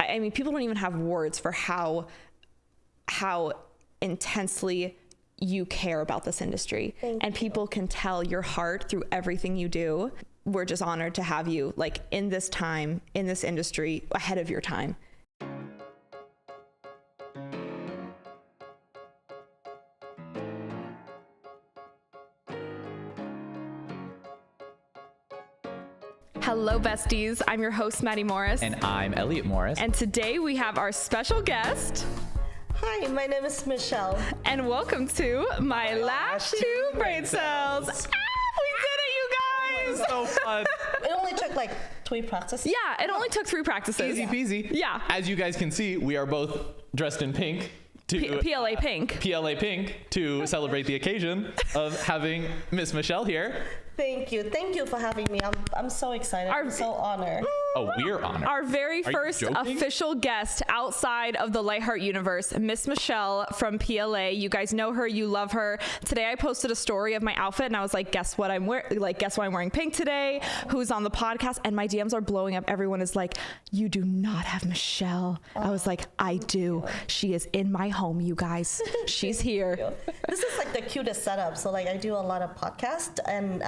I mean, people don't even have words for how intensely you care about this industry. And people can tell your heart through everything you do. We're just honored to have you like in this time, in this industry, ahead of your time. Hello, besties. I'm your host, Maddie Morris. And I'm Elliot Morris. And today we have our special guest. Hi, my name is Michelle. And welcome to My Lash to Brain Cells. We did it, you guys! So fun. It only took like 3 practices. Yeah, it only took 3 practices. Easy peasy. Yeah. As you guys can see, we are both dressed in pink. PLA pink. PLA pink to celebrate the occasion of having Miss Michelle here. Thank you for having me. I'm so excited. I'm so honored. Oh, we're honored. Our very first official guest outside of the Lightheart universe, Miss Michelle from PLA. You guys know her, you love her. Today I posted a story of my outfit and I was like, guess what I'm wearing? Like, guess why I'm wearing pink today? Who's on the podcast? And my DMs are blowing up. Everyone is like, you do not have Michelle. I was like, I do. She is in my home, you guys. She's here. This is like the cutest setup. So like I do a lot of podcasts and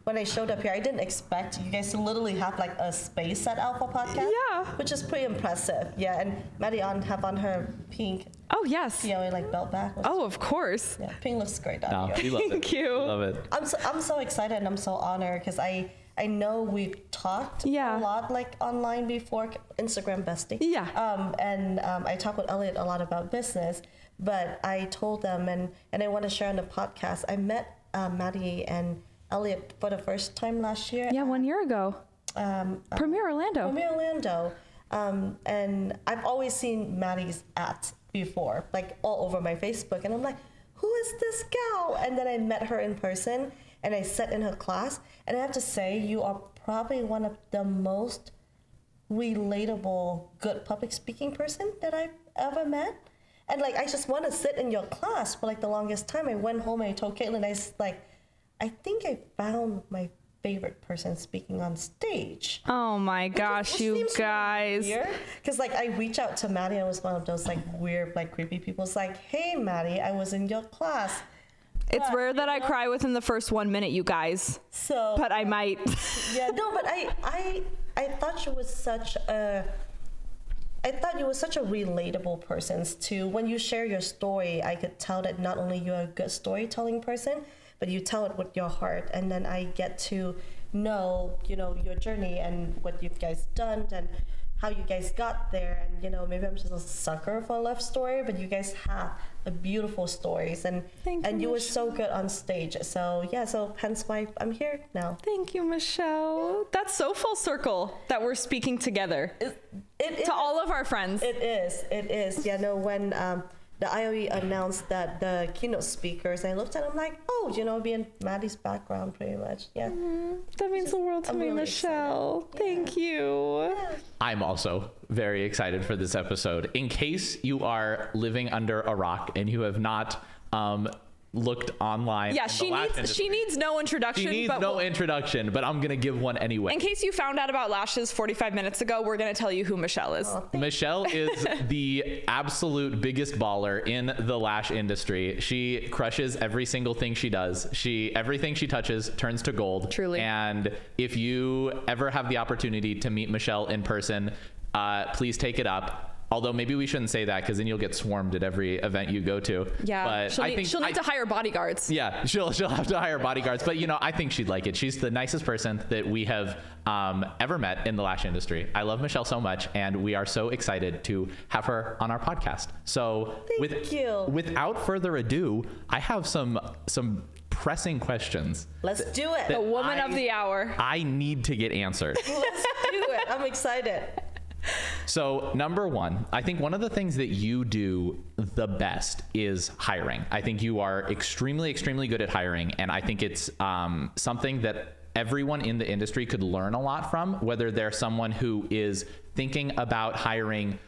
when I showed up here, I didn't expect you guys to literally have like a space at Alpha Podcast. Yeah. Which is pretty impressive. Yeah, and Maddie have on her pink. Oh, yes. PLA like belt back. Oh, of course. Yeah, pink looks great on you. We love it. Thank you. We love it. I'm so excited and I'm so honored because I know we talked a lot like online before, Instagram bestie. Yeah. I talked with Elliot a lot about business, but I told them and I want to share on the podcast. I met Maddie and Elliot for the first time last year. Yeah, 1 year ago. Premier Orlando. And I've always seen Maddie's ads before, like all over my Facebook. And I'm like, who is this gal? And then I met her in person and I sat in her class. And I have to say, you are probably one of the most relatable, good public speaking person that I've ever met. And like, I just want to sit in your class for like the longest time. I went home and I told Caitlin, I think I found my favorite person speaking on stage. Oh my gosh, you guys. Because like I reach out to Maddie, I was one of those like weird, like creepy people. It's like, hey Maddie, I was in your class. It's rare that I cry within the first 1 minute, you guys. So, but I might. Yeah, no, but I thought you was such a relatable person too. When you share your story, I could tell that not only you're a good storytelling person, but you tell it with your heart, and then I get to know, your journey and what you guys done and how you guys got there. And maybe I'm just a sucker for a love story, but you guys have beautiful stories, and you were so good on stage. So yeah, so hence why I'm here now. Thank you, Michelle. That's so full circle that we're speaking together. It to all of our friends. It is. Yeah, no, when the IOE announced that the keynote speakers, I looked at them like, be in Maddie's background pretty much. Yeah. That means the world to me, really Michelle. Yeah. Thank you. Yeah. I'm also very excited for this episode. In case you are living under a rock and you have not looked online. Yeah, she needs no introduction. She needs no introduction, but I'm going to give one anyway. In case you found out about lashes 45 minutes ago, we're going to tell you who Michelle is. Michelle is the absolute biggest baller in the lash industry. She crushes every single thing she does. Everything she touches turns to gold. Truly. And if you ever have the opportunity to meet Michelle in person, please take it up. Although maybe we shouldn't say that because then you'll get swarmed at every event you go to. Yeah, but she'll need to hire bodyguards. Yeah, she'll have to hire bodyguards. But I think she'd like it. She's the nicest person that we have ever met in the lash industry. I love Michelle so much, and we are so excited to have her on our podcast. So without further ado, I have some pressing questions. Let's do it. The woman of the hour. I need to get answered. Let's do it. I'm excited. So number one, I think one of the things that you do the best is hiring. I think you are extremely, extremely good at hiring. And I think it's something that everyone in the industry could learn a lot from, whether they're someone who is thinking about hiring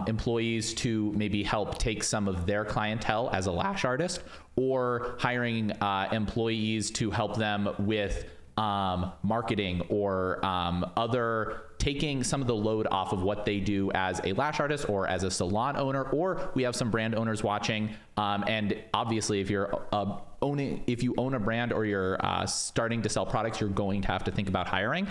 employees to maybe help take some of their clientele as a lash artist, or hiring employees to help them with marketing or other taking some of the load off of what they do as a lash artist or as a salon owner, or we have some brand owners watching. And obviously, if you own a brand or you're starting to sell products, you're going to have to think about hiring.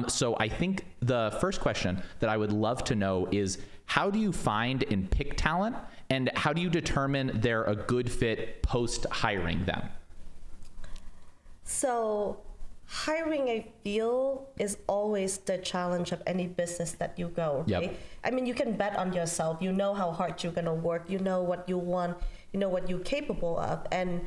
So I think the first question that I would love to know is, how do you find and pick talent, and how do you determine they're a good fit post hiring them? So hiring, I feel, is always the challenge of any business that you go, right? Yep. I mean, you can bet on yourself. You know how hard you're going to work. You know what you want. You know what you're capable of. And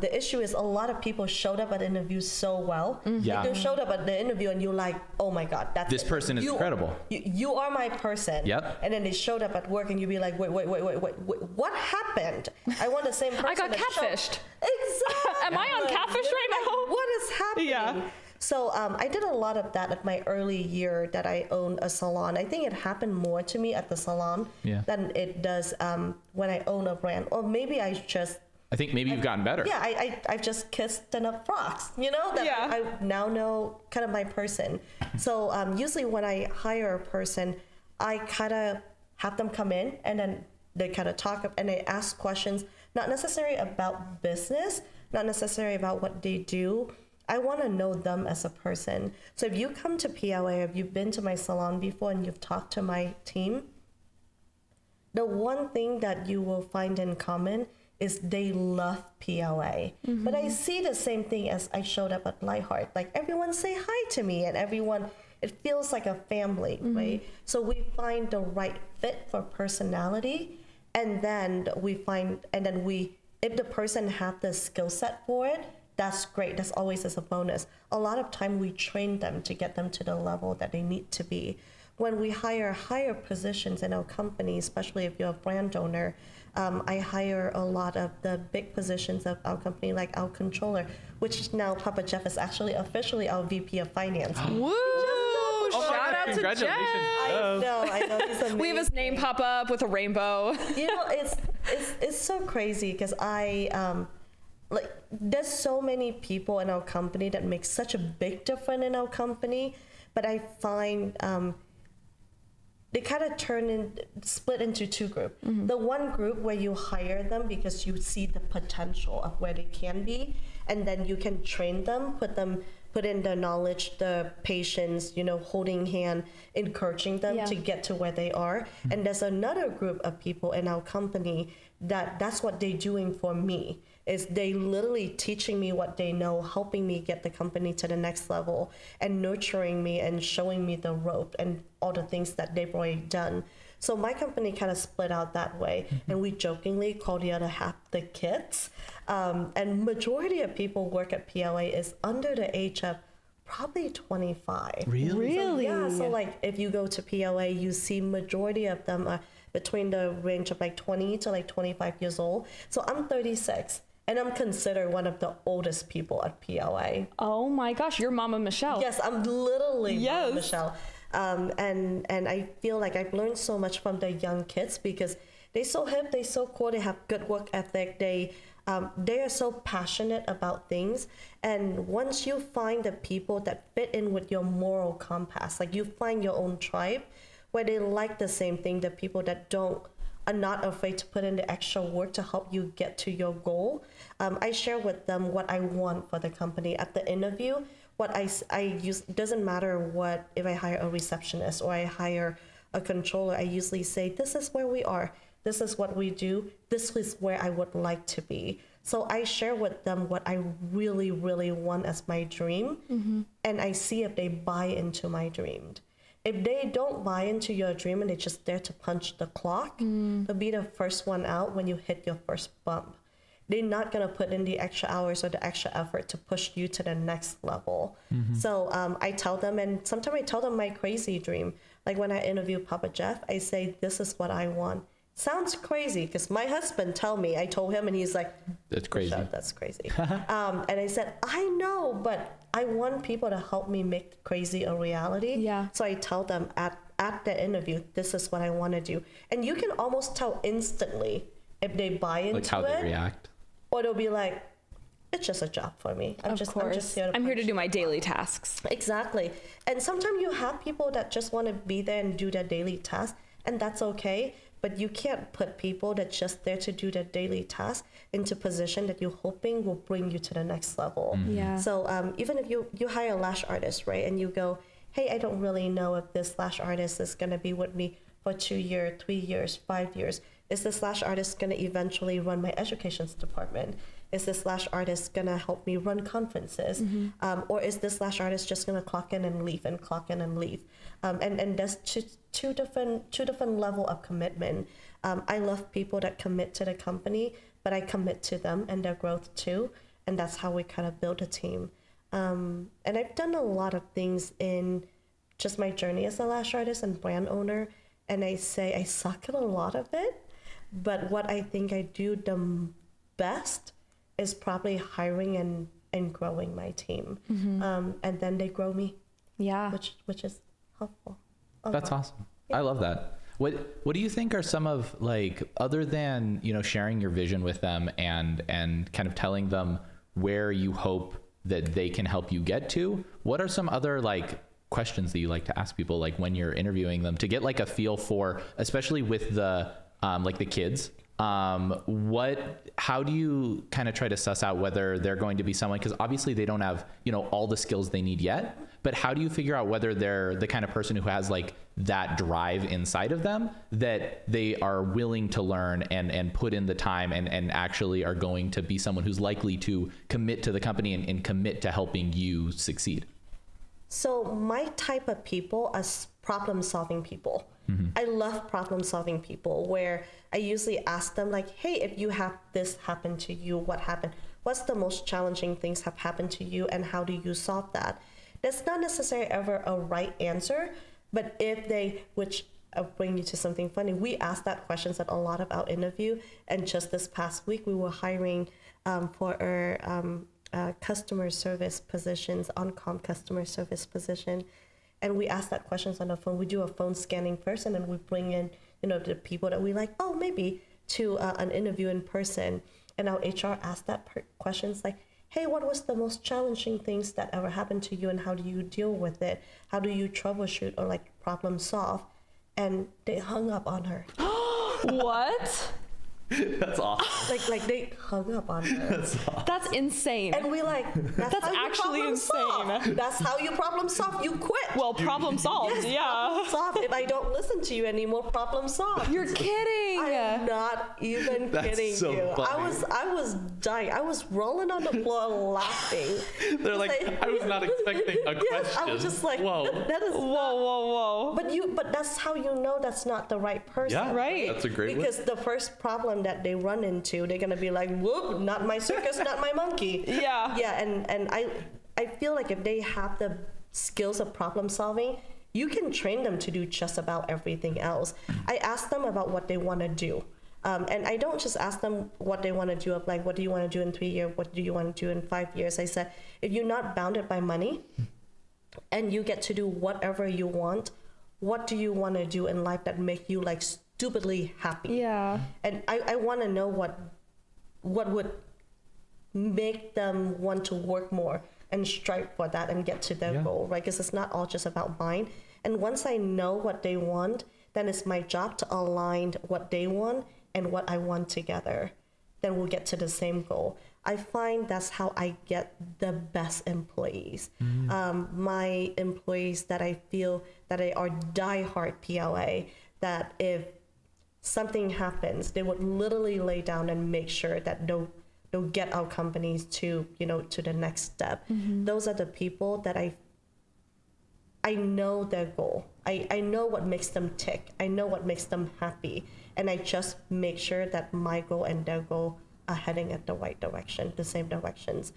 the issue is a lot of people showed up at interviews so well. Yeah. Like, they showed up at the interview and you're like, oh my God, This person is incredible. You are my person. Yep. And then they showed up at work and you'd be like, wait, what happened? I want the same person. I got catfished. Exactly. Am I on catfish right now? What is happening? Yeah. So I did a lot of that at my early year that I owned a salon. I think it happened more to me at the salon than it does when I own a brand. Or maybe I think maybe you've gotten better. Yeah, I've just kissed enough frogs, that I now know kind of my person. So usually when I hire a person, I kind of have them come in and then they kind of talk and they ask questions, not necessarily about business, not necessarily about what they do. I want to know them as a person. So if you come to PLA, if you've been to my salon before and you've talked to my team, the one thing that you will find in common is they love PLA. But I see the same thing as I showed up at Lightheart. Like, everyone say hi to me and it feels like a family, right? So we find the right fit for personality, and then if the person have the skill set for it, that's great. That's always as a bonus. A lot of time we train them to get them to the level that they need to be. When we hire higher positions in our company, especially if you're a brand owner, I hire a lot of the big positions of our company, like our controller, which now Papa Jeff is actually officially our VP of Finance. Woo! Shout out to Jeff. I know, he's amazing. We have his name pop up with a rainbow. It's so crazy because there's so many people in our company that make such a big difference in our company, but I find they kind of split into two groups. The one group where you hire them because you see the potential of where they can be, and then you can train them, put in the knowledge, the patience, holding hand, encouraging them to get to where they are. And there's another group of people in our company that's what they're doing for me, is they literally teaching me what they know, helping me get the company to the next level, and nurturing me and showing me the rope and all the things that they've already done. So my company kind of split out that way, and we jokingly call the other half the kids. And majority of people work at PLA is under the age of probably 25. Really? So like if you go to PLA, you see majority of them are between the range of like 20 to like 25 years old. So I'm 36. And I'm considered one of the oldest people at PLA. Oh my gosh, you're Mama Michelle. Yes, I'm literally Mama Michelle. And I feel like I've learned so much from the young kids because they're so hip, they're so cool, they have good work ethic, they are so passionate about things. And once you find the people that fit in with your moral compass, like you find your own tribe where they like the same thing, the people that are not afraid to put in the extra work to help you get to your goal. I share with them what I want for the company at the interview. What I use, doesn't matter if I hire a receptionist or I hire a controller, I usually say, this is where we are. This is what we do. This is where I would like to be. So I share with them what I really, really want as my dream. And I see if they buy into my dream. If they don't buy into your dream and they're just there to punch the clock, they'll be the first one out when you hit your first bump. They're not going to put in the extra hours or the extra effort to push you to the next level. So I tell them, and sometimes I tell them my crazy dream. Like when I interview Papa Jeff, I say, this is what I want. Sounds crazy because my husband I told him and he's like, that's crazy. That's crazy. And I said, I know, but I want people to help me make crazy a reality. Yeah. So I tell them at the interview, this is what I want to do. And you can almost tell instantly if they buy into it. Like how they react. Or they'll be like, it's just a job for me. I'm just here I'm here to do my daily tasks. Exactly. And sometimes you have people that just want to be there and do their daily tasks, and that's okay. But you can't put people that's just there to do their daily tasks into position that you're hoping will bring you to the next level. Yeah. So even if you hire a lash artist, right, and you go, hey, I don't really know if this lash artist is going to be with me for 2 years, 3 years, 5 years. Is this lash artist going to eventually run my education department? Is this lash artist going to help me run conferences? Or is this lash artist just going to clock in and leave and clock in and leave? And there's two different level of commitment. I love people that commit to the company, but I commit to them and their growth too. And that's how we kind of build a team. And I've done a lot of things in just my journey as a lash artist and brand owner. And I say I suck at a lot of it. But what I think I do the best is probably hiring and growing my team. And then they grow me. Yeah. Which is helpful. That's awesome. Yeah. I love that. What do you think are some of, like, other than, you know, sharing your vision with them and kind of telling them where you hope that they can help you get to, what are some other, like, questions that you like to ask people, like, when you're interviewing them, to get like a feel for, especially with the like the kids, how do you kind of try to suss out whether they're going to be someone, because obviously they don't have, you know, all the skills they need yet, but how do you figure out whether they're the kind of person who has like that drive inside of them that they are willing to learn and put in the time and actually are going to be someone who's likely to commit to the company and commit to helping you succeed? So my type of people are problem-solving people. I love problem-solving people, where I usually ask them, like, hey, if you have this happen to you, what happened? What's the most challenging things have happened to you, and how do you solve that? There's not necessarily ever a right answer, but if they, which I'll bring you to something funny, we asked that questions at a lot of our interview, and just this past week we were hiring for our customer service positions, on-com customer service position. And we ask that questions on the phone. We do a phone scanning first, and then we bring in, you know, the people that we like, oh, maybe to an interview in person. And our HR asked that questions like, hey, what was the most challenging things that ever happened to you, and how do you deal with it? How do you troubleshoot or like problem solve? And they hung up on her. What? That's awesome. Like they hung up on her. That's insane. And we like, that's actually insane. That's how you problem solve. You quit. Well, problem solved. Yes, yeah. Problem solved. If I don't listen to you anymore, problem solved. You're kidding. I'm not even kidding so you. Funny. I was dying. I was rolling on the floor laughing. They're like, I was not expecting a question. Yes, I was just like, whoa. That is whoa. But that's how you know that's not the right person. Yeah, right. That's a great Because the first problem that they run into, they're gonna be like, whoop, not my circus, not my monkey. Yeah. Yeah, and I feel like if they have the skills of problem solving, you can train them to do just about everything else. I ask them about what they want to do. And I don't just ask them what they want to do, of like, what do you want to do in 3 years? What do you want to do in 5 years? I said, if you're not bounded by money and you get to do whatever you want, what do you want to do in life that make you like stupidly happy? Yeah. And I want to know what would make them want to work more and strive for that and get to their goal, right? Because it's not all just about mine. And once I know what they want, then it's my job to align what they want and what I want together. Then we'll get to the same goal. I find that's how I get the best employees. My employees that I feel that they are diehard PLA, that if something happens, they would literally lay down and make sure that they'll get our companies to, you know, to the next step. Those are the people that I know their goal. I know what makes them tick. I know what makes them happy. And I just make sure that my goal and their goal are heading at the right direction, the same directions.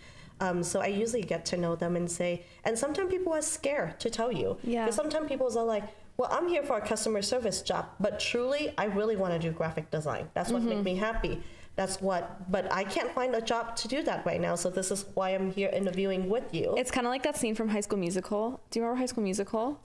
So I usually get to know them and say, and sometimes people are scared to tell you. Yeah. Because sometimes people are like, well, I'm here for a customer service job, but truly, I really want to do graphic design. That's what makes me happy. But I can't find a job to do that right now. So this is why I'm here interviewing with you. It's kind of like that scene from High School Musical. Do you remember High School Musical?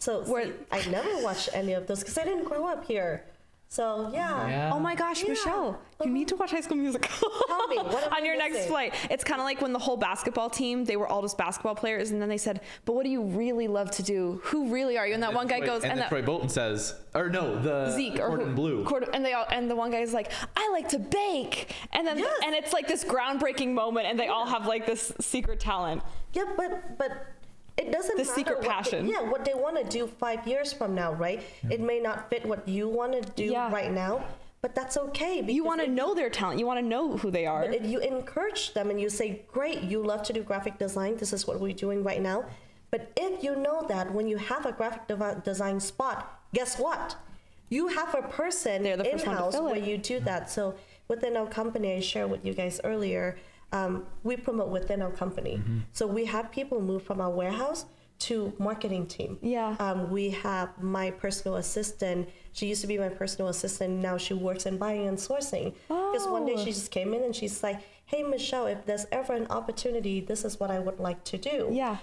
I never watched any of those because I didn't grow up here. So yeah. Oh my gosh, Yeah. Michelle, you need to watch High School Musical. Tell me, what am on I your next missing? flight. It's kind of like when the whole basketball team, they were all just basketball players, and then they said, "But what do you really love to do? Who really are you?" And that one guy goes, and then Troy Bolton says, or no, the Zeke or Gordon Blue. And the one guy's like, "I like to bake," and then Yes. and it's like this groundbreaking moment, and they all have like this secret talent. Yeah, but it doesn't The matter secret what passion. what they want to do 5 years from now, right? It may not fit what you want to do Yeah. right now, but that's okay. You because want to if know their talent. You want to know who they are. But if you encourage them and you say, great, you love to do graphic design, this is what we're doing right now. But if you know that when you have a graphic design spot, guess what? You have a person They're the first one to in-house fill where it. you do that. So within our company, I shared with you guys earlier, we promote within our company. So we have people move from our warehouse to marketing team. Yeah. We have my personal assistant. She used to be my personal assistant. Now she works in buying and sourcing. Because one day Oh. she just came in and she's like, hey, Michelle, if there's ever an opportunity, this is what I would like to do. Yeah.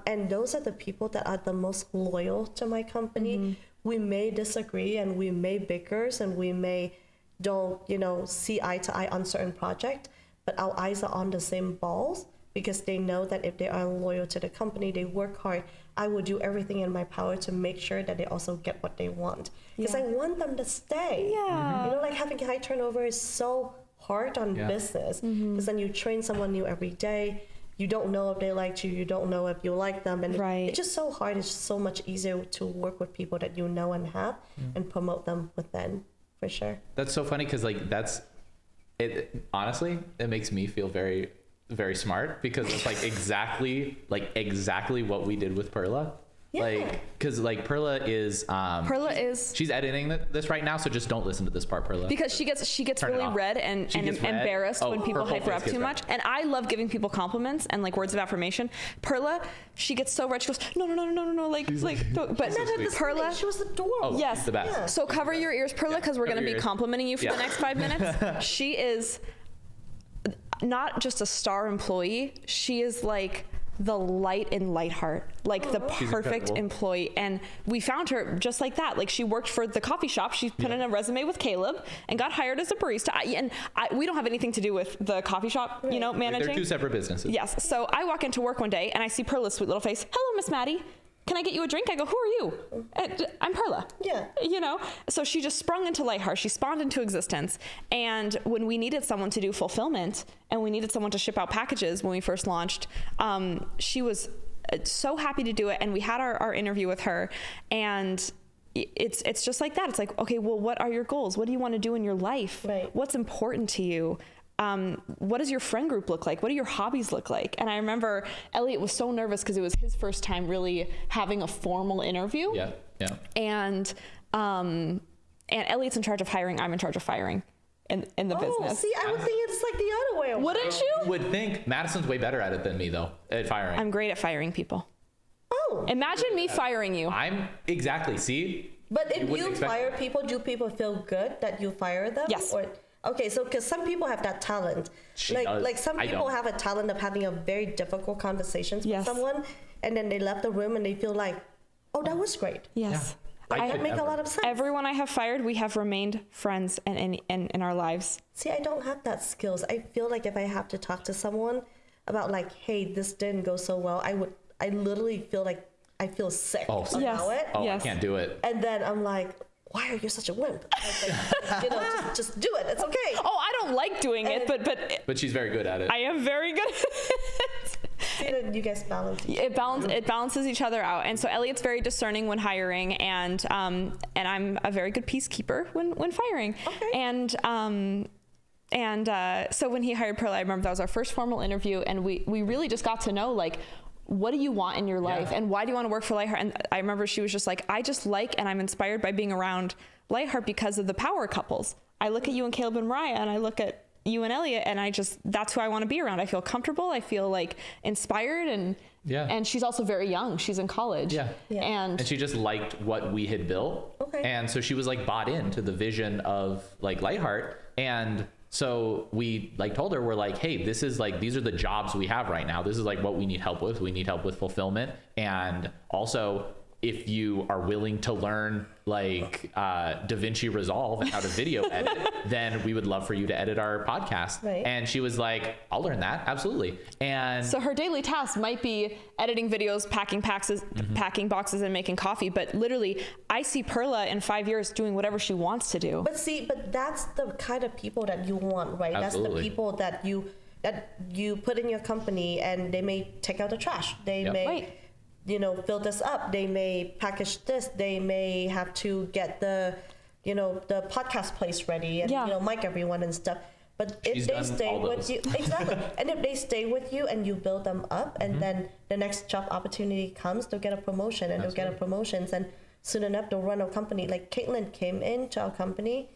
And those are the people that are the most loyal to my company. We may disagree and we may bicker and we may don't, see eye to eye on certain project, but our eyes are on the same balls because they know that if they are loyal to the company, they work hard. I will do everything in my power to make sure that they also get what they want because Yeah. I want them to stay. Yeah. Like having high turnover is so hard on business because then you train someone new every day. You don't know if they liked you. You don't know if you like them. And Right. it's just so hard. It's just so much easier to work with people that you know and have and promote them within, for sure. That's so funny because that's it. Honestly, it makes me feel very, very smart because it's exactly what we did with Perla. Yeah. Because Perla is Perla is she's editing this right now, so just don't listen to this part, Perla. because she gets Turn it really off. red and She gets red. embarrassed Oh, when people her whole hype her face up gets too red. much. And I love giving people compliments and words of affirmation. Perla, she gets so red. She goes, no, don't. But sweet. Perla, She was adorable. Oh, yes. she's the best. Yeah. So cover your ears, Perla, because we're cover going to your be ears. complimenting you for Yeah. the next 5 minutes. She is not just a star employee. She is the light in Lightheart, the She's perfect incredible. employee. And we found her just like that. She worked for the coffee shop. She put in a resume with Caleb and got hired as a barista. We don't have anything to do with the coffee shop, managing. They're two separate businesses. Yes. So I walk into work one day and I see Perla's sweet little face. Hello, Miss Maddie. Can I get you a drink? I go, who are you? I'm Perla. Yeah. So she just sprung into Lightheart. She spawned into existence. And when we needed someone to do fulfillment and we needed someone to ship out packages when we first launched, she was so happy to do it. And we had our interview with her, and it's just like that. It's okay, well, what are your goals? What do you want to do in your life? Right. What's important to you? What does your friend group look like? What do your hobbies look like? And I remember Elliot was so nervous because it was his first time really having a formal interview. Yeah. And Elliot's in charge of hiring. I'm in charge of firing in the business. See, I would think it's the other way around. Wouldn't you? Would think Madison's way better at it than me though, at firing. I'm great at firing people. Oh. Imagine me firing you. I'm exactly. See. But if wouldn't you expect- fire people, do people feel good that you fire them? Yes. Okay, so because some people have that talent, She does. some I people don't. have a talent of having a very difficult conversations Yes. with someone, and then they left the room and they feel like, oh, that was great. Yes. I That could make a never. lot of sense. Everyone I have fired, we have remained friends in our lives. See, I don't have that skills. I feel like if I have to talk to someone about hey, this didn't go so well, I literally feel like I feel sick Oh, about Yes. it. Oh, Yes. I can't do it. And then I'm like, why are you such a wimp? Just do it. It's okay. Oh, I don't like doing it, but But she's very good at it. I am very good at it. See that you guys balance. It balances each other out. And so Elliot's very discerning when hiring, and I'm a very good peacekeeper when firing. Okay. And so when he hired Perla, I remember that was our first formal interview, and we really just got to know what do you want in your life, Yeah. and why do you want to work for Lightheart? And I remember she was just I just and I'm inspired by being around Lightheart because of the power couples. I look at you and Caleb and Mariah, and I look at you and Elliot, and that's who I want to be around. I feel comfortable. I feel inspired, and Yeah. And she's also very young. She's in college. Yeah. And she just liked what we had built. Okay. And so she was bought into the vision of Lightheart. And so we told her, we're hey, this is these are the jobs we have right now. This is what we need help with. We need help with fulfillment. And also if you are willing to learn like DaVinci Resolve and how to video edit, then we would love for you to edit our podcast. Right. And she was like, I'll learn that. Absolutely. And so her daily task might be editing videos, packing boxes and making coffee. But literally, I see Perla in 5 years doing whatever she wants to do. But that's the kind of people that you want, right? Absolutely. That's the people that you put in your company, and they may take out the trash. They may, Right. fill this up. They may package this. They may have to get the podcast place ready and mic everyone and stuff. But if they stay with you, exactly, and if they stay with you and you build them up, and then the next job opportunity comes, they'll get a promotion, and they'll get a promotions, and soon enough they'll run a company. Like Caitlin came into our company.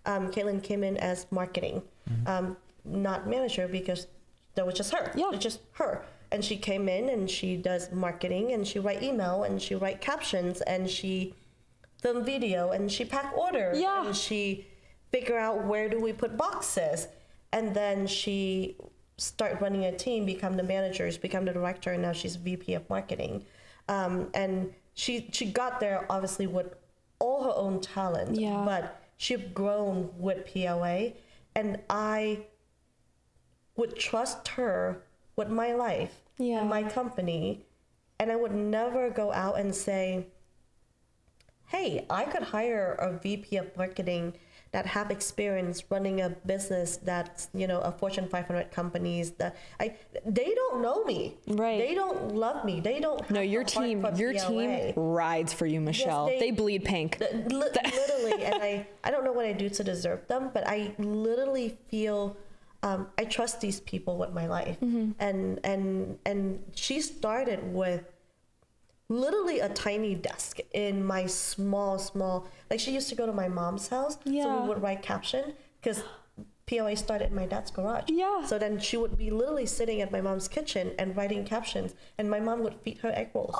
Caitlin came in as marketing, not manager, because that was just her. Yeah. It's just her. And she came in and she does marketing, and she write email, and she write captions, and she film video, and she pack orders, and she figure out where do we put boxes. And then she start running a team, become the managers, become the director, and now she's VP of marketing. And she got there obviously with all her own talent, but she's grown with PLA, and I would trust her with my life and my company, and I would never go out and say, hey, I could hire a VP of marketing that have experience running a business that's, a Fortune 500 companies that they don't know me. Right. They don't love me. They don't have No, your the heart team for PLA. rides for you, Michelle. Yes, they bleed pink. Literally, and I don't know what I do to deserve them, but I literally feel I trust these people with my life. And she started with literally a tiny desk in my small, like she used to go to my mom's house, so we would write caption, because PLA started in my dad's garage. So then she would be literally sitting at my mom's kitchen and writing captions, and my mom would feed her egg rolls.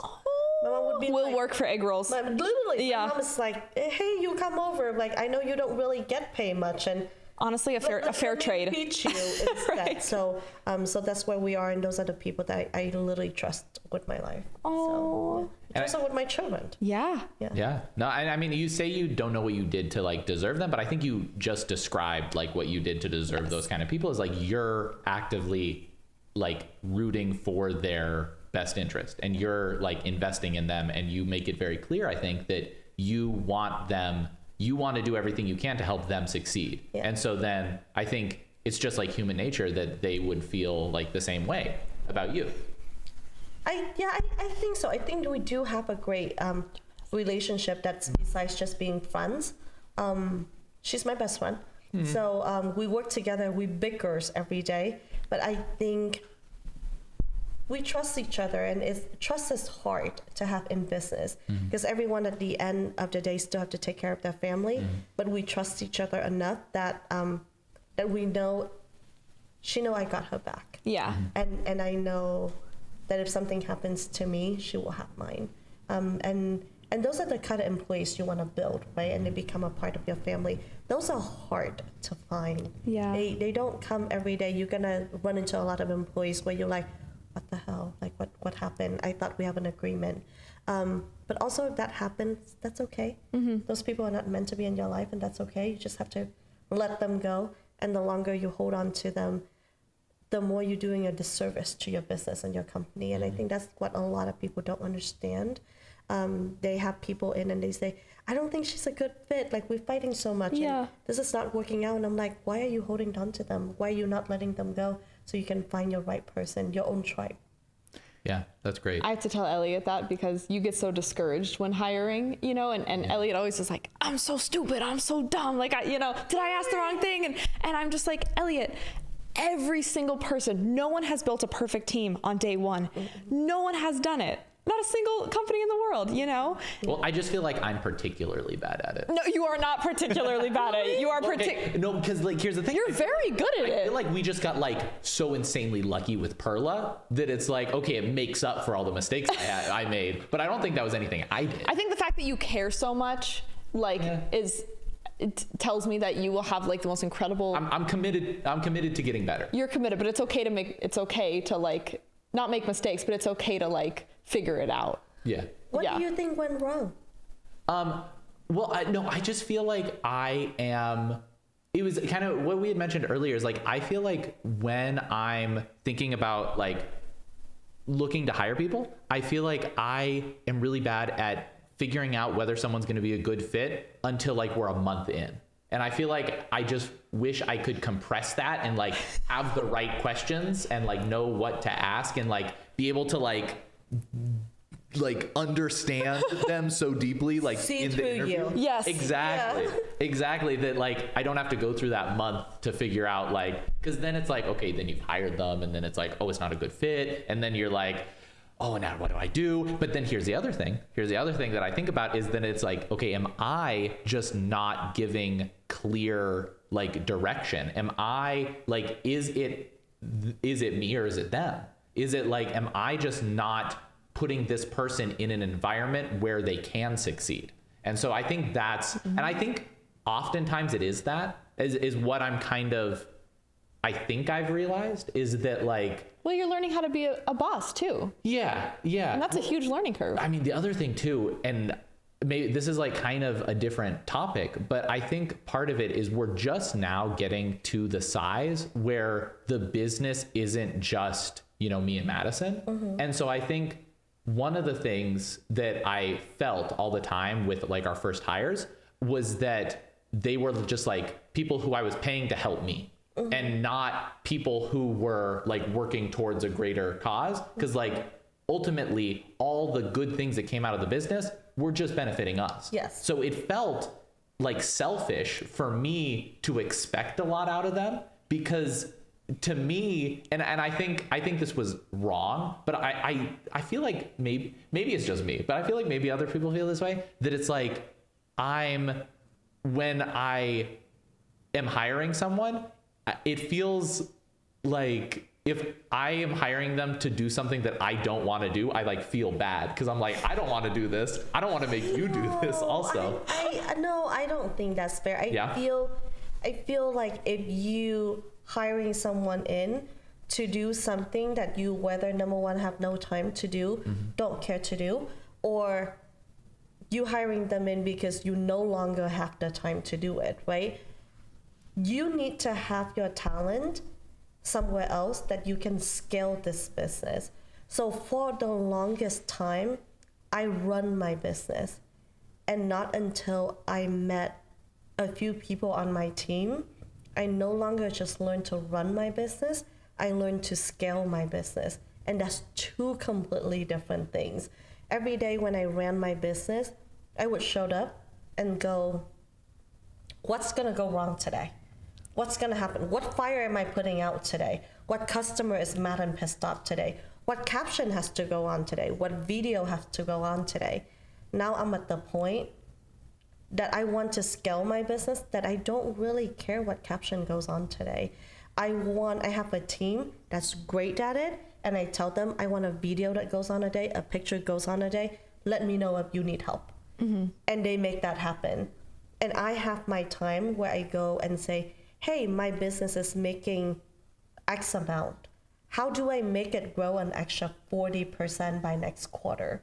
My mom would be We'll work for egg rolls. Literally, my mom is like, hey, you come over. Like, I know you don't really get paid much, and honestly, a fair trade. Teach you instead. Right. So that's where we are, and those are the people that I literally trust with my life. So, trust with my children. Yeah. No, I mean, you say you don't know what you did to like deserve them, but I think you just described like what you did to deserve those kind of people is like you're actively like rooting for their best interest, and you're like investing in them, and you make it very clear, I think, that you want to do everything you can to help them succeed. And so then I think it's just like human nature that they would feel like the same way about you. I think so. I think we do have a great relationship that's besides just being friends. She's my best friend. So we work together, we bickers every day, but I think we trust each other, and trust is hard to have in business, because everyone at the end of the day still have to take care of their family, but we trust each other enough that that we know she know I got her back. And I know that if something happens to me, she will have mine. And those are the kind of employees you want to build, right? And they become a part of your family. Those are hard to find. They don't come every day. You're gonna run into a lot of employees where you're like, what the hell? Like, what happened? I thought we have an agreement. But also, if that happens, that's okay. Those people are not meant to be in your life, and that's okay. You just have to let them go. And the longer you hold on to them, the more you're doing a disservice to your business and your company. And I think that's what a lot of people don't understand. They have people in and they say, I don't think she's a good fit. Like, we're fighting so much. And this is not working out. And I'm like, why are you holding on to them? Why are you not letting them go so you can find your right person, your own tribe? Yeah, that's great. I have to tell Elliot that, because you get so discouraged when hiring, and Elliot always is like, I'm so stupid, I'm so dumb. Like, did I ask the wrong thing? And I'm just like, Elliot, every single person, no one has built a perfect team on day one. No one has done it. Not a single company in the world, Well, I just feel like I'm particularly bad at it. No, you are not particularly bad at it. You are No, because like here's the thing. You're very good at it. I feel like we just got like so insanely lucky with Perla that it's like, okay, it makes up for all the mistakes I made, but I don't think that was anything I did. I think the fact that you care so much, it tells me that you will have like the most incredible. I'm committed to getting better. You're committed, but it's okay to like not make mistakes, but it's okay to like figure it out. Yeah. What do you think went wrong? Well, I just feel like it was kind of what we had mentioned earlier is like, I feel like when I'm thinking about like looking to hire people, I feel like I am really bad at figuring out whether someone's going to be a good fit until like we're a month in. And I feel like I just wish I could compress that and like have the right questions and like know what to ask and like be able to like understand them so deeply, like see in through the interview. you. Yes. Exactly. Yeah. Exactly. That like, I don't have to go through that month to figure out like, cause then it's like, okay, then you've hired them and then it's like, oh, it's not a good fit. And then you're like, oh, now what do I do? But then here's the other thing that I think about is then it's like, okay, am I just not giving clear like direction? Am I like, is it me or is it them? Is it like, am I just not putting this person in an environment where they can succeed? And so I think and I think oftentimes it is what I'm kind of, I think I've realized is that like, well, you're learning how to be a boss too. Yeah. And that's a huge learning curve. I mean, the other thing too, and maybe this is like kind of a different topic, but I think part of it is we're just now getting to the size where the business isn't just, me and Madison. And so I think one of the things that I felt all the time with like our first hires was that they were just like people who I was paying to help me. And not people who were like working towards a greater cause. Because like ultimately all the good things that came out of the business were just benefiting us. Yes. So it felt like selfish for me to expect a lot out of them, because to me, and I think this was wrong, but I feel like maybe it's just me, but I feel like maybe other people feel this way, that it's like when I am hiring someone, it feels like if I am hiring them to do something that I don't want to do, I like feel bad because I'm like, I don't want to do this. I don't want to make you do this also. No, I don't think that's fair. I feel like if you hiring someone in to do something that you, whether number one, have no time to do, don't care to do, or you hiring them in because you no longer have the time to do it, right? You need to have your talent somewhere else that you can scale this business. So for the longest time, I run my business, and not until I met a few people on my team, I no longer just learned to run my business, I learned to scale my business. And that's two completely different things. Every day when I ran my business, I would show up and go, what's gonna go wrong today? What's gonna happen? What fire am I putting out today? What customer is mad and pissed off today? What caption has to go on today? What video has to go on today? Now I'm at the point that I want to scale my business that I don't really care what caption goes on today. I have a team that's great at it, and I tell them I want a video that goes on a day, a picture goes on a day. Let me know if you need help. And they make that happen. And I have my time where I go and say, hey, my business is making X amount. How do I make it grow an extra 40% by next quarter?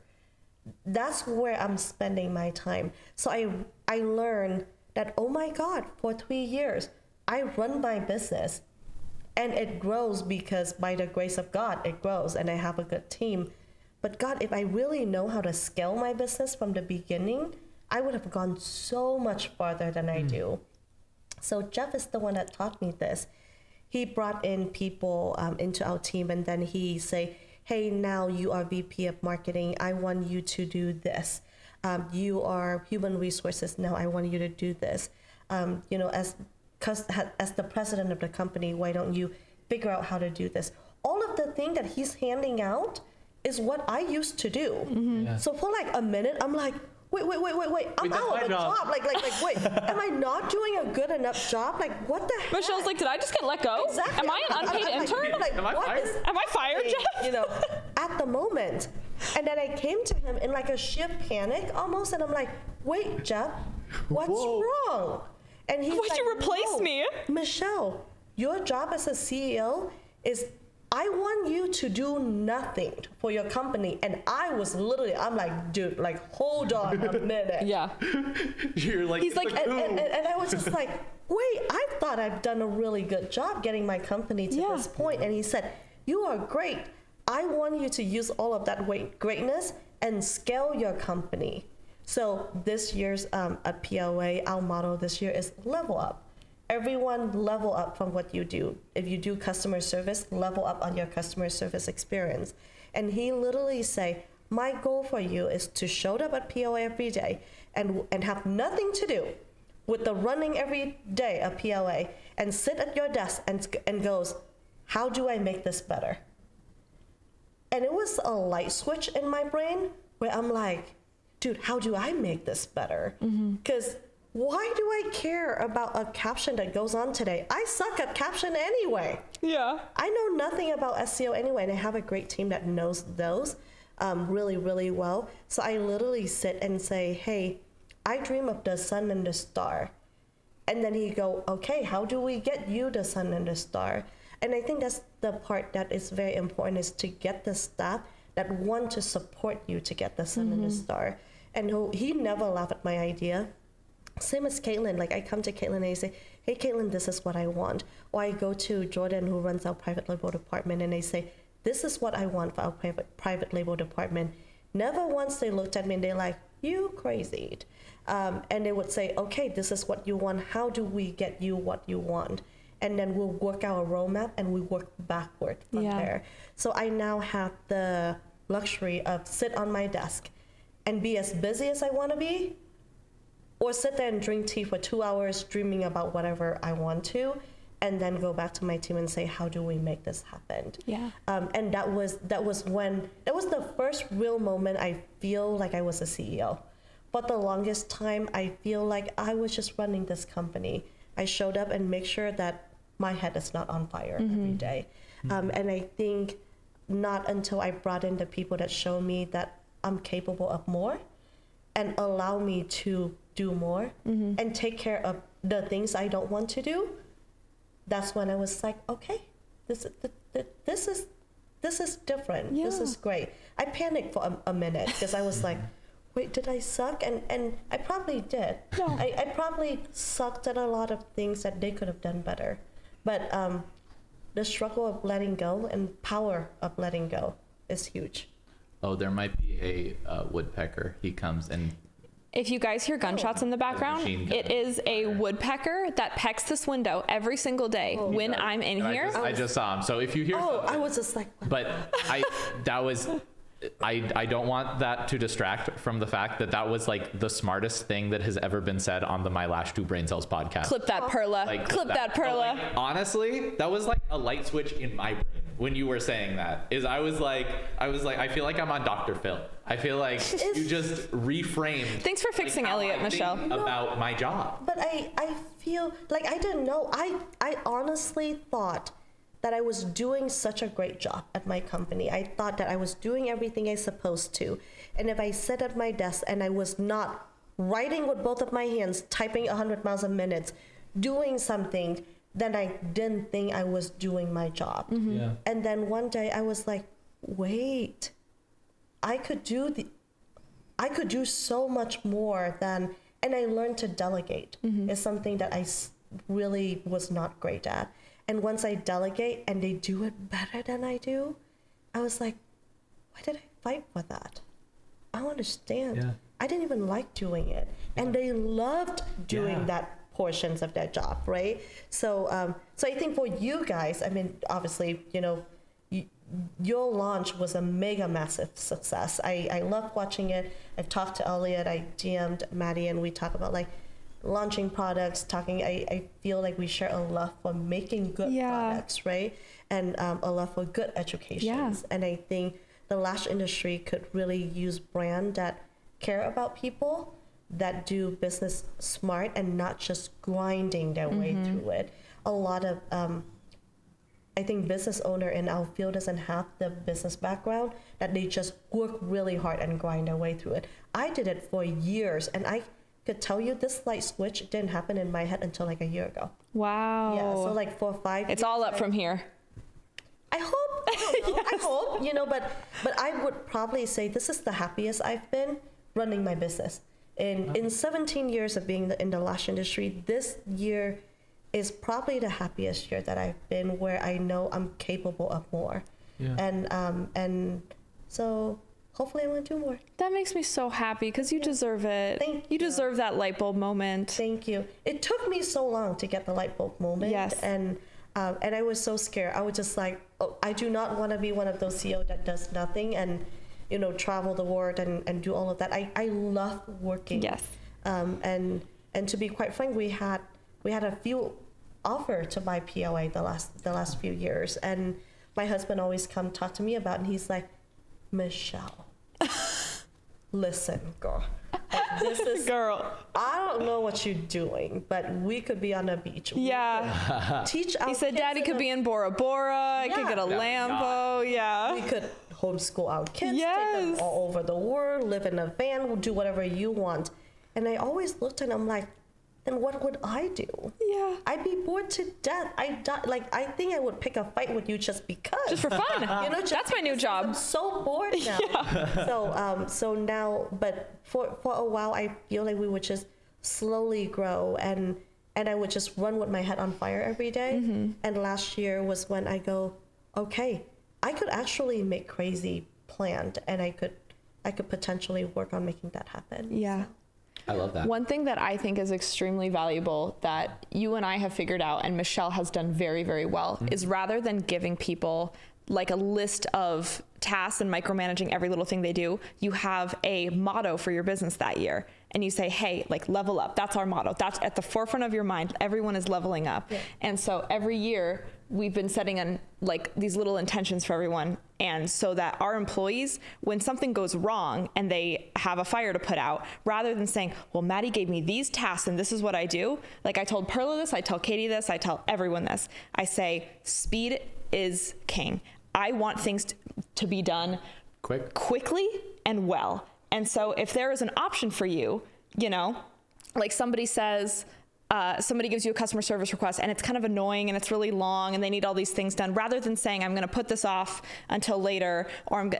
That's where I'm spending my time. So I learned that, oh my God, for 3 years, I run my business and it grows because by the grace of God, it grows and I have a good team. But God, if I really know how to scale my business from the beginning, I would have gone so much farther than I do. So Jeff is the one that taught me this. He brought in people into our team, and then he say, hey, now you are VP of marketing. I want you to do this. You are human resources. Now I want you to do this. As the president of the company, why don't you figure out how to do this? All of the thing that he's handing out is what I used to do. Yeah. So for like a minute, I'm like, wait, I'm out of a job. Like, wait, am I not doing a good enough job? Like, what the heck? Michelle's like, did I just get let go? Exactly. Am I an unpaid intern? Am I fired? Am I fired, Jeff? At the moment. And then I came to him in like a sheer panic almost, and I'm like, wait, Jeff, what's wrong? And he's Why'd you replace me? Michelle, your job as a CEO is I want you to do nothing for your company. And I was literally, I'm like, dude, like, hold on a minute. Yeah. You're like, He's like, And I was just like, wait, I thought I've done a really good job getting my company to this point. And he said, you are great. I want you to use all of that greatness and scale your company. So this year's at PLA, our motto this year is level up. Everyone level up from what you do. If you do customer service, level up on your customer service experience. And he literally say, my goal for you is to show up at PLA every day and have nothing to do with the running every day of PLA and sit at your desk and goes, how do I make this better? And it was a light switch in my brain where I'm like, dude, how do I make this better? Because why do I care about a caption that goes on today? I suck at caption anyway. Yeah. I know nothing about SEO anyway, and I have a great team that knows those really, really well. So I literally sit and say, hey, I dream of the sun and the star. And then he go, okay, how do we get you the sun and the star? And I think that's the part that is very important, is to get the staff that want to support you to get the sun and the star. And he never laughed at my idea. Same as Caitlin. Like, I come to Caitlin and I say, hey, Caitlin, this is what I want. Or I go to Jordan, who runs our private label department, and I say, this is what I want for our private label department. Never once they looked at me and they're like, you crazy. And they would say, okay, this is what you want. How do we get you what you want? And then we'll work our roadmap and we work backward from there. So I now have the luxury of sit on my desk and be as busy as I want to be, or sit there and drink tea for 2 hours dreaming about whatever I want to, and then go back to my team and say, how do we make this happen? Yeah. And that was the first real moment I feel like I was a CEO. But the longest time I feel like I was just running this company. I showed up and make sure that my head is not on fire every day. And I think not until I brought in the people that show me that I'm capable of more and allow me to do more and take care of the things I don't want to do, that's when I was like, okay, this is different. Yeah. This is great. I panicked for a minute because I was like, wait, did I suck? And I probably did. No. I probably sucked at a lot of things that they could have done better. But the struggle of letting go and power of letting go is huge. Oh, there might be a woodpecker. He comes and... If you guys hear gunshots in the background, it is a woodpecker that pecks this window every single day when I'm in here. I just saw him. So if you hear... I was just like... But I don't want that to distract from the fact that was like the smartest thing that has ever been said on the My Lash 2 Brain Cells podcast. Clip that, Perla. Like, clip that, Perla. Like, honestly, that was like a light switch in my brain when you were saying that. I was like, I feel like I'm on Dr. Phil. I feel like you just reframed. Thanks for fixing Elliot, Michelle. About my job. But I feel like I didn't know. I honestly thought that I was doing such a great job at my company. I thought that I was doing everything I supposed to. And if I sat at my desk and I was not writing with both of my hands, typing 100 miles a minute, doing something, then I didn't think I was doing my job. Yeah. And then one day I was like, wait, I could do so much more than, and I learned to delegate. It's something that I really was not great at. And once I delegate and they do it better than I do, I was like, why did I fight for that? I don't understand. Yeah. I didn't even like doing it. And they loved doing that portions of their job, right? So so I think for you guys, I mean, obviously, your launch was a mega massive success. I loved watching it. I've talked to Elliot, I DM'd Maddie, and we talk about like launching products, I feel like we share a love for making good products, right? And a love for good education. Yeah. And I think the lash industry could really use brands that care about people, that do business smart and not just grinding their way through it. A lot of, I think business owner in our field doesn't have the business background, that they just work really hard and grind their way through it. I did it for years, and I could tell you this light switch didn't happen in my head until like a year ago. Wow. Yeah, so like 4 or 5 years. It's all up from here. I hope don't know. I hope, but I would probably say this is the happiest I've been running my business. In 17 years of being in the lash industry, this year is probably the happiest year that I've been, where I know I'm capable of more. Yeah. And so hopefully I'm going to do more. That makes me so happy because you deserve it. Thank you. You deserve that light bulb moment. Thank you. It took me so long to get the light bulb moment. Yes. And I was so scared. I was just like, oh, I do not want to be one of those CEO that does nothing and, travel the world and do all of that. I love working. Yes. And to be quite frank, we had a few offer to buy PLA the last few years, and my husband always come talk to me about it, and he's like, Michelle, listen, girl. This is girl. I don't know what you're doing, but we could be on a beach. Yeah. Teach our He said, Daddy could be in Bora Bora. I could get a Lambo. Yeah. We could homeschool our kids, Yes. take them all over the world, live in a van, we'll do whatever you want. And I always looked at him like, then what would I do? Yeah. I'd be bored to death. I think I would pick a fight with you just because. Just for fun. That's my new job. I'm so bored now. Yeah. So now, but for a while, I feel like we would just slowly grow, and I would just run with my head on fire every day. Mm-hmm. And last year was when I go, okay, I could actually make crazy planned, and I could potentially work on making that happen. Yeah. I love that. One thing that I think is extremely valuable that you and I have figured out, and Michelle has done very, very well, is rather than giving people like a list of tasks and micromanaging every little thing they do, you have a motto for your business that year. And you say, hey, like, level up. That's our motto. That's at the forefront of your mind. Everyone is leveling up. Yeah. And so every year we've been setting on like these little intentions for everyone. And so that our employees, when something goes wrong and they have a fire to put out, rather than saying, well, Maddie gave me these tasks and this is what I do. Like I told Perla this, I tell Katie this, I tell everyone this. I say, speed is king. I want things to be done quickly and well. And so if there is an option for you, like somebody says, somebody gives you a customer service request and it's kind of annoying and it's really long and they need all these things done, rather than saying, I'm going to put this off until later, or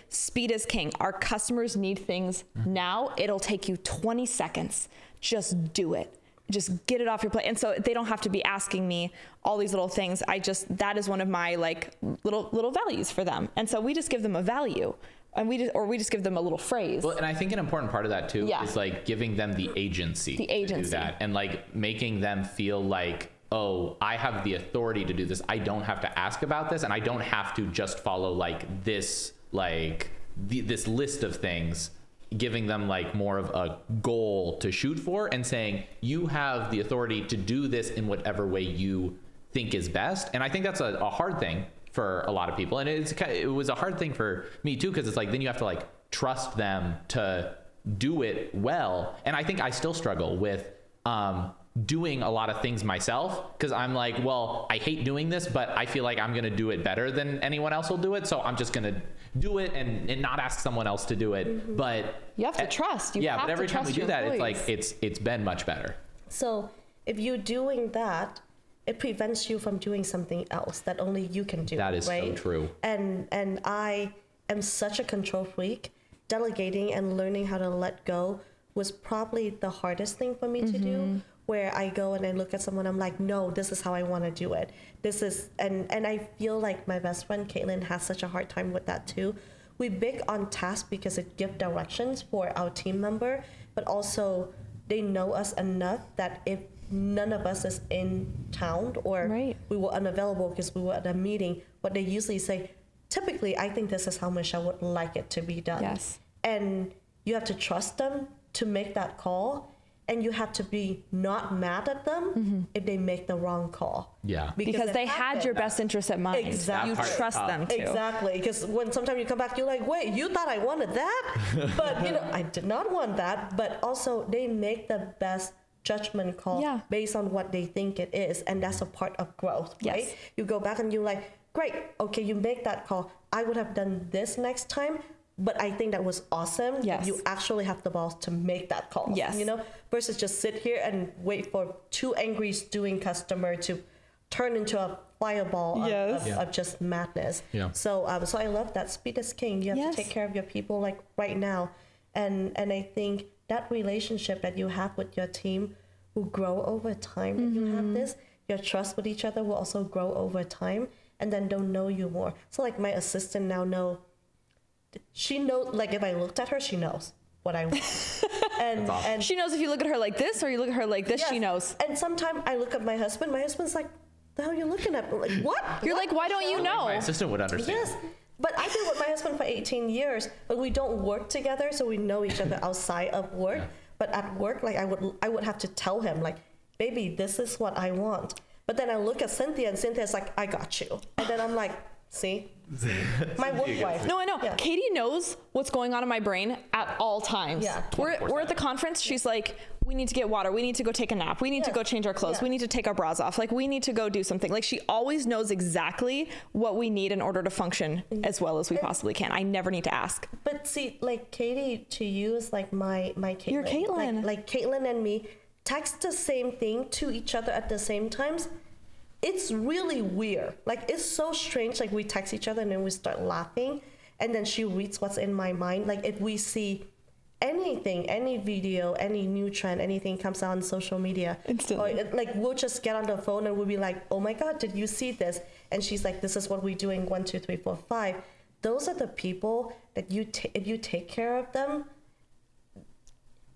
speed is king. Our customers need things now. It'll take you 20 seconds. Just do it. Just get it off your plate. And so they don't have to be asking me all these little things. That is one of my like little values for them. And so we just give them a value. And we just give them a little phrase. Well, and I think an important part of that too is like giving them the agency to do that, and like making them feel like, oh, I have the authority to do this. I don't have to ask about this, and I don't have to just follow like this, this list of things. Giving them like more of a goal to shoot for, and saying you have the authority to do this in whatever way you think is best. And I think that's a hard thing for a lot of people, and it was a hard thing for me too, because it's like then you have to like trust them to do it well. And I think I still struggle with doing a lot of things myself, because I'm like, well, I hate doing this, but I feel like I'm gonna do it better than anyone else will do it, so I'm just gonna do it and not ask someone else to do it. Mm-hmm. But you have to trust. But every time we do that, it's like it's been much better. So if you're doing that, it prevents you from doing something else that only you can do. That is so true. And I am such a control freak. Delegating and learning how to let go was probably the hardest thing for me to do, where I go and I look at someone, I'm like, no, this is how I want to do it. This is, and I feel like my best friend Caitlin has such a hard time with that too. We big on tasks because it gives directions for our team member, but also they know us enough that if none of us is in town or we were unavailable because we were at a meeting, what they usually say, typically, I think this is how Michelle would like it to be done. Yes. And you have to trust them to make that call, and you have to be not mad at them if they make the wrong call. Yeah. Because they had your best interest at mind. Exactly. You trust them too. Exactly. Because when sometimes you come back, you're like, wait, you thought I wanted that? But I did not want that. But also they make the best judgment call based on what they think it is, and that's a part of growth, right? Yes. You go back and you're like, great, okay, you make that call. I would have done this next time, but I think that was awesome. Yes. You actually have the balls to make that call. Yes. Versus just sit here and wait for 2 angry stewing customer to turn into a fireball of just madness. Yeah. So so I love that. Speed is king. You have to take care of your people like right now. And I think that relationship that you have with your team will grow over time. If you have this, your trust with each other will also grow over time, and then they'll know you more. So like my assistant now she knows, like if I looked at her, she knows what I want. And she knows if you look at her like this or you look at her like this, she knows. And sometimes I look at my husband's like, the hell are you looking at? I'm like, what? You're like, why don't you know? My assistant would understand. Yes. But I've been with my husband for 18 years, but we don't work together, so we know each other outside of work. Yeah. But at work, like I would have to tell him, like, baby, this is what I want. But then I look at Cynthia, and Cynthia's like, I got you. And then I'm like, see? My work wife. No, I know. Yeah. Katie knows what's going on in my brain at all times. Yeah. We're at the conference. She's like, we need to get water. We need to go take a nap. We need to go change our clothes. We need to take our bras off. Like, we need to go do something. Like, she always knows exactly what we need in order to function as well as we possibly can. I never need to ask. But see, like Katie to you is like my Caitlin. You're Caitlin. Like Caitlin and me text the same thing to each other at the same times. It's really weird. Like, it's so strange. Like, we text each other and then we start laughing, and then she reads what's in my mind. Like, if we see anything, any video, any new trend, anything comes out on social media, instantly. Or, like, we'll just get on the phone and we'll be like, oh my God, did you see this? And she's like, this is what we're doing, 1, 2, 3, 4, 5. Those are the people that if you take care of them,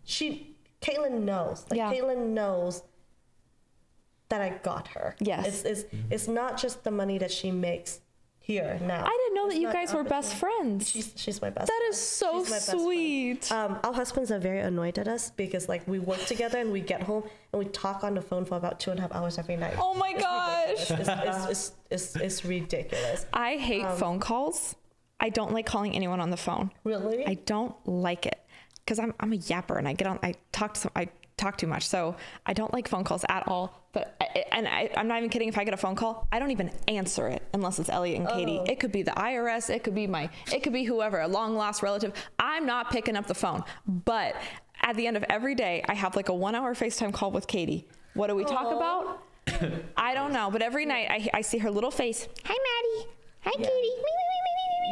Caitlin knows. Like, Caitlin knows that I got her. Yes. It's not just the money that she makes here now. I didn't know that you guys were best friends. She's my best friend. That is so sweet. Our husbands are very annoyed at us because like we work together and we get home and we talk on the phone for about 2.5 hours every night. Oh my gosh. It's ridiculous. I hate phone calls. I don't like calling anyone on the phone. Really? I don't like it because I'm a yapper and I talk too much, so I don't like phone calls at all. But I'm not even kidding. If I get a phone call, I don't even answer it unless it's Elliot and Katie. It could be the IRS. It could be whoever, a long lost relative. I'm not picking up the phone. But at the end of every day, I have like a 1-hour FaceTime call with Katie. What do we talk about? I don't know. But every night I see her little face. Hi, Maddie. Hi, Katie.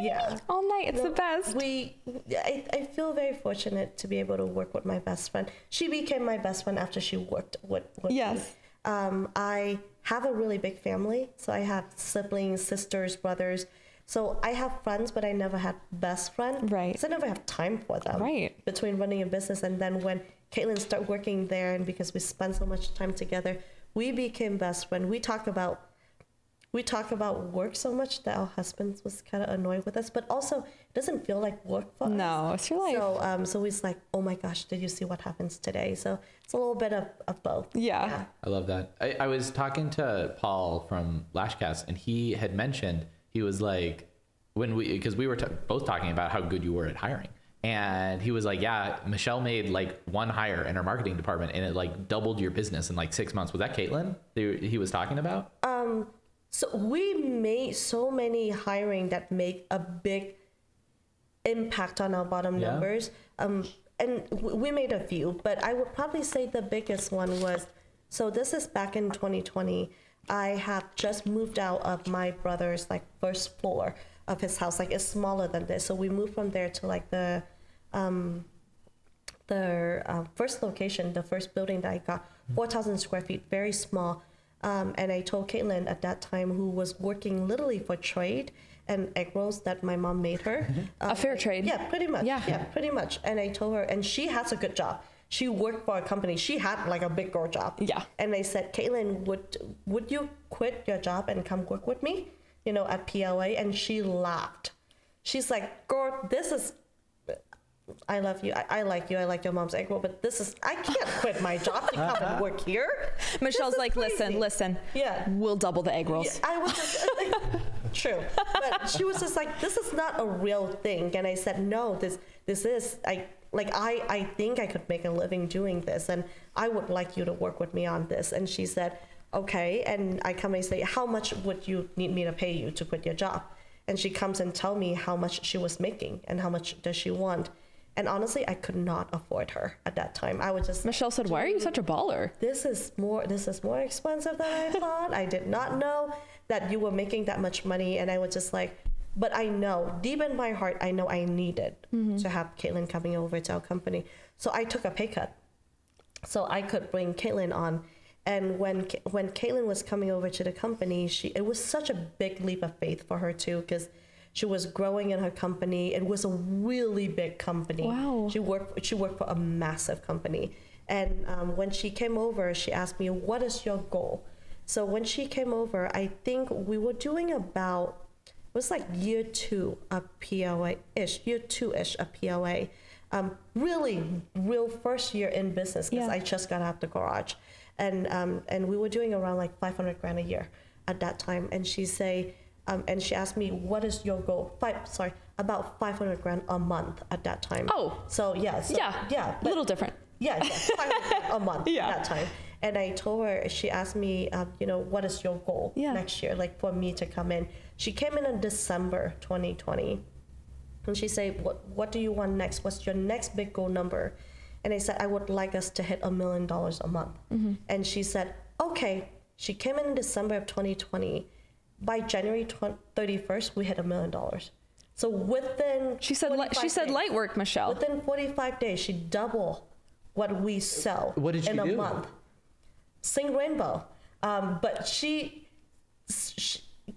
Yeah. All night. It's the best. I feel very fortunate to be able to work with my best friend. She became my best friend after she worked with me. I have a really big family. So I have siblings, sisters, brothers. So I have friends, but I never had best friend. Right. Because I never have time for them. Right. Between running a business and then when Caitlin started working there, and because we spent so much time together, we became best friends. We talk about work so much that our husbands was kind of annoyed with us, but also it doesn't feel like work for us. No, it's your life. So he's like, oh my gosh, did you see what happens today? So it's a little bit of both. Yeah. I love that. I was talking to Paul from Lashcast, and he had mentioned, he was like, because we were both talking about how good you were at hiring. And he was like, yeah, Michelle made like one hire in her marketing department and it like doubled your business in like 6 months. Was that Caitlin he was talking about? So we made so many hiring that make a big impact on our bottom numbers. And we made a few, but I would probably say the biggest one was, so this is back in 2020. I have just moved out of my brother's like first floor of his house. Like it's smaller than this. So we moved from there to like the first location, the first building that I got, 4,000 square feet, very small. And I told Caitlin at that time, who was working literally for trade and egg rolls that my mom made her. A fair trade. Yeah, pretty much. Yeah, pretty much. And I told her, and she has a good job. She worked for a company. She had like a big girl job. Yeah. And I said, Caitlin, would you quit your job and come work with me, at PLA? And she laughed. She's like, girl, this is, I love you. I like you. I like your mom's egg roll, but I can't quit my job to come and work here. Michelle's like, listen. Yeah. We'll double the egg rolls. Yeah, I was just like, true. But she was just like, this is not a real thing. And I said, no, this is, I think I could make a living doing this. And I would like you to work with me on this. And she said, okay. And I come and say, how much would you need me to pay you to quit your job? And she comes and tell me how much she was making and how much does she want. And honestly, I could not afford her at that time. I was just, Michelle said, why are you such a baller? This is more expensive than I thought. I did not know that you were making that much money. And I was just like, but I know deep in my heart, I know I needed to have Caitlin coming over to our company. So I took a pay cut so I could bring Caitlin on. And when Caitlin was coming over to the company, it was such a big leap of faith for her too, because she was growing in her company. It was a really big company. Wow. She worked for a massive company. And when she came over, she asked me, what is your goal? So when she came over, I think we were doing about, it was like year two of PLA-ish, of PLA. Really, real first year in business, because I just got out the garage. And we were doing around like 500 grand a year at that time. And she asked me, what is your goal? About 500 grand a month at that time. Oh. So yeah. A little different. Yeah, 500 grand a month Yeah. at that time. And I told her, she asked me, what is your goal next year, like for me to come in? She came in December 2020. And she said, what do you want next? What's your next big goal number? And I said, I would like us to hit $1 million a month. And she said, okay. She came in December of 2020. By January 31st, we hit $1 million. So within she said light work, Michelle. Within 45 days, she doubled what we sell in a month. Sing Rainbow. But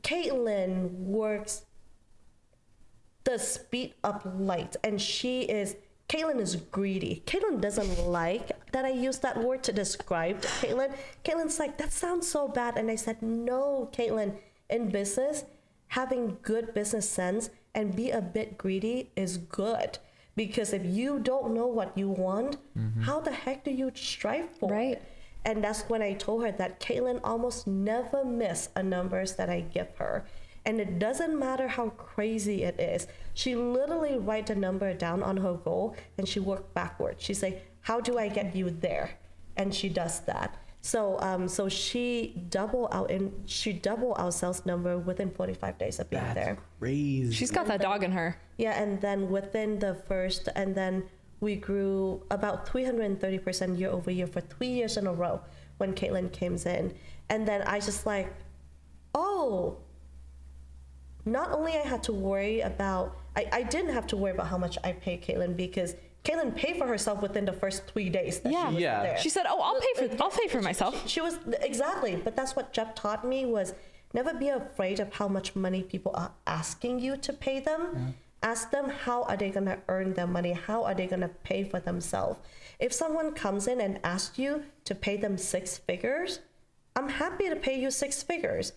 Caitlin works the speed up light, and Caitlin is greedy. Caitlin doesn't like that I use that word to describe Caitlin. Caitlin's like, that sounds so bad. And I said, no, Caitlin, in business, having good business sense and be a bit greedy is good. Because if you don't know what you want, how the heck do you strive for it? And that's when I told her that Caitlin almost never miss a numbers that I give her. And it doesn't matter how crazy it is. She literally write the number down on her goal and she worked backwards. She say, how do I get you there? And she does that. So she double our sales number within 45 days of being there. That's crazy. She's got that dog in her. Yeah, and then within the first, and then we grew about 330% year over year for 3 years in a row when Caitlin came in. And then I just like, oh, not only I had to worry about, I didn't have to worry about how much I pay Caitlin, because Caitlin paid for herself within the first 3 days that she was there. She said, oh, I'll pay for myself. She was, exactly. But that's what Jeff taught me, was never be afraid of how much money people are asking you to pay them. Ask them, how are they going to earn their money? How are they going to pay for themselves? If someone comes in and asks you to pay them 6 figures, I'm happy to pay you 6 figures.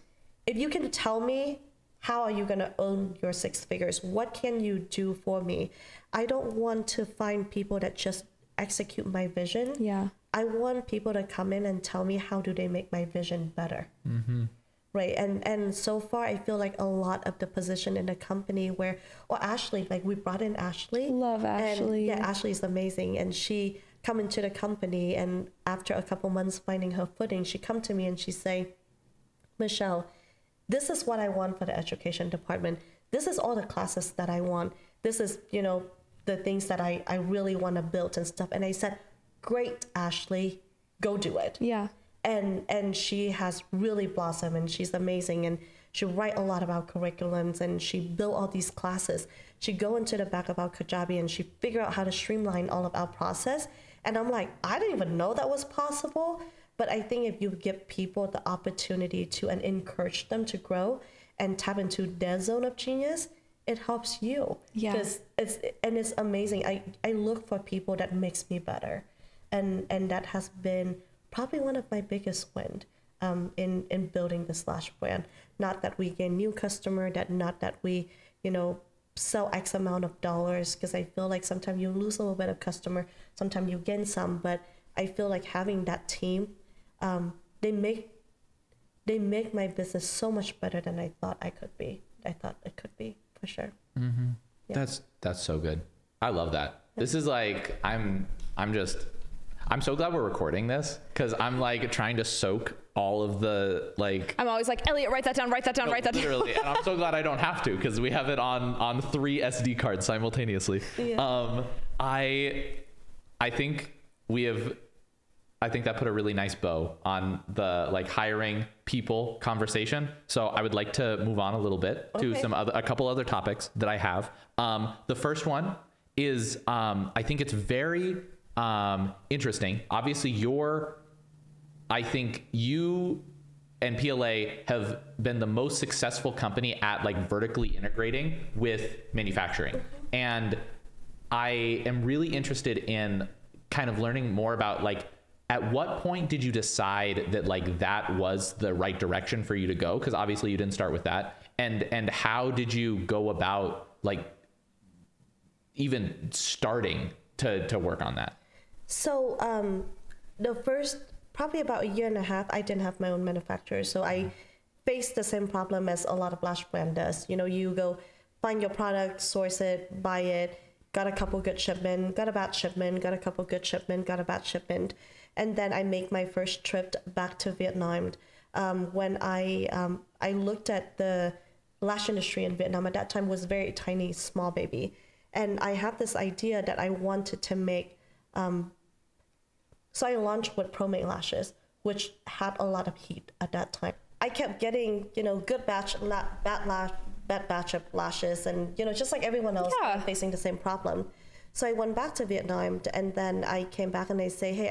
If you can tell me, how are you going to earn your 6 figures? What can you do for me? I don't want to find people that just execute my vision. Yeah. I want people to come in and tell me, how do they make my vision better? Right. And so far, I feel like a lot of the position in the company or Ashley, like we brought in Ashley. Love Ashley. And Ashley is amazing. And she come into the company, and after a couple months finding her footing, she come to me and she say, Michelle, this is what I want for the education department. This is all the classes that I want. This is, the things that I really want to build and stuff. And I said, great, Ashley, go do it. Yeah. And she has really blossomed, and she's amazing. And she write a lot about curriculums, and she built all these classes. She go into the back of our Kajabi and she figure out how to streamline all of our process. And I'm like, I didn't even know that was possible. But I think if you give people the opportunity to and encourage them to grow and tap into their zone of genius, it helps you. Yeah. Because it's amazing. I look for people that makes me better. And that has been probably one of my biggest wins in building the Lash brand. Not that we gain new customer, not that we, sell X amount of dollars, because I feel like sometimes you lose a little bit of customer, sometimes you gain some, but I feel like having that team, they make my business so much better than I thought it could be, for sure. Yeah. That's so good. I love that. This is like, I'm so glad we're recording this, because I'm like trying to soak all of the I'm always like, Elliot, write that down, write that down. Literally. And I'm so glad I don't have to, because we have it on 3 SD cards simultaneously. Yeah. I think that put a really nice bow on the like hiring people conversation. So I would like to move on a little bit to a couple other topics that I have. The first one is, I think it's very interesting. Obviously I think you and PLA have been the most successful company at like vertically integrating with manufacturing. And I am really interested in kind of learning more about like, at what point did you decide that like that was the right direction for you to go? Because obviously you didn't start with that. And how did you go about like even starting to work on that? So the first probably about a year and a half, I didn't have my own manufacturer. So I faced the same problem as a lot of Lash brand does. You know, you go find your product, source it, buy it, got a couple good shipment, got a bad shipment, got a couple good shipment, got a bad shipment. And then I make my first trip back to Vietnam. When I looked at the lash industry in Vietnam at that time was very tiny, small baby. And I had this idea that I wanted to make, so I launched with ProMade lashes, which had a lot of heat at that time. I kept getting, you know, good batch, bad batch of lashes, and, you know, just like everyone else, facing the same problem. So I went back to Vietnam, and then I came back and I say, hey,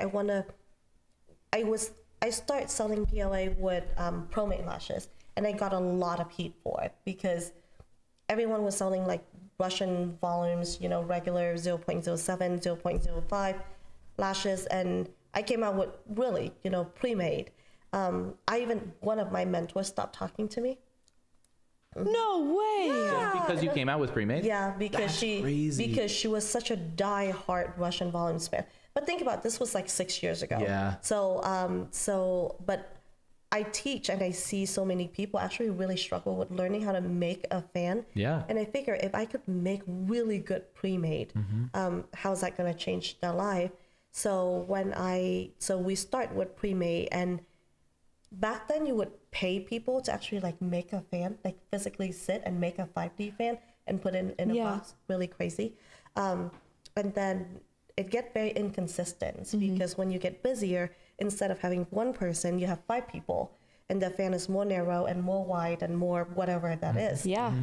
I started selling PLA with ProMade lashes, and I got a lot of heat for it because everyone was selling like Russian volumes, you know, regular 0.07, 0.05 lashes, and I came out with really, you know, pre-made. One of my mentors stopped talking to me. No way. Just because you came out with pre-made? Yeah, because she was such a die-hard Russian volumes fan. But think about it, this was like 6 years ago. Yeah. But I teach and I see so many people actually really struggle with learning how to make a fan. Yeah. And I figure if I could make really good pre-made, how's that going to change their life? So we start with pre-made, and back then you would pay people to actually like make a fan, like physically sit and make a 5D fan and put in a box. Really crazy. And then it get very inconsistent because when you get busier, instead of having one person, you have 5 people, and the fan is more narrow and more wide and more whatever that is. Yeah.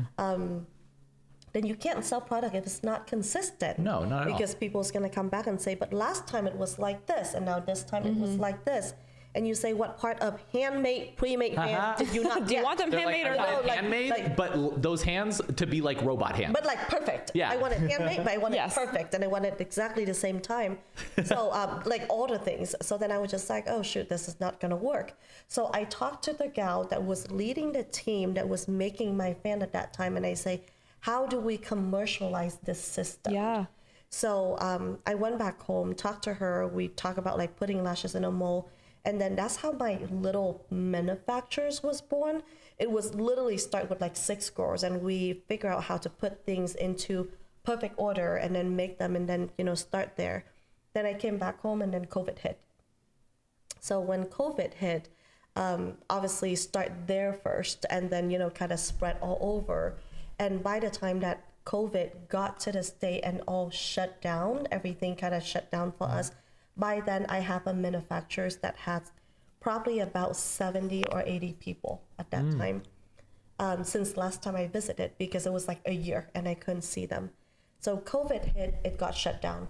Then you can't sell product if it's not consistent. No, not at all. Because people's gonna come back and say, but last time it was like this, and now this time it was like this. And you say, what part of handmade, pre-made fan did you not get? Do you want them handmade or not? Handmade, but those hands to be like robot hands. But like perfect. Yeah. I want it handmade, but I want it perfect, and I want it exactly the same time. So like all the things. So then I was just like, oh shoot, this is not gonna work. So I talked to the gal that was leading the team that was making my fan at that time, and I say, how do we commercialize this system? Yeah. So I went back home, talked to her. We talked about like putting lashes in a mold. And then that's how my little manufacturers was born. It was literally start with like 6 girls, and we figure out how to put things into perfect order and then make them, and then, you know, start there. Then I came back home, and then COVID hit. So when COVID hit, obviously start there first, and then, you know, kind of spread all over. And by the time that COVID got to the state and all shut down, everything kind of shut down for us. By then, I have a manufacturers that has probably about 70 or 80 people at that time, since last time I visited, because it was like a year and I couldn't see them. So COVID hit, it got shut down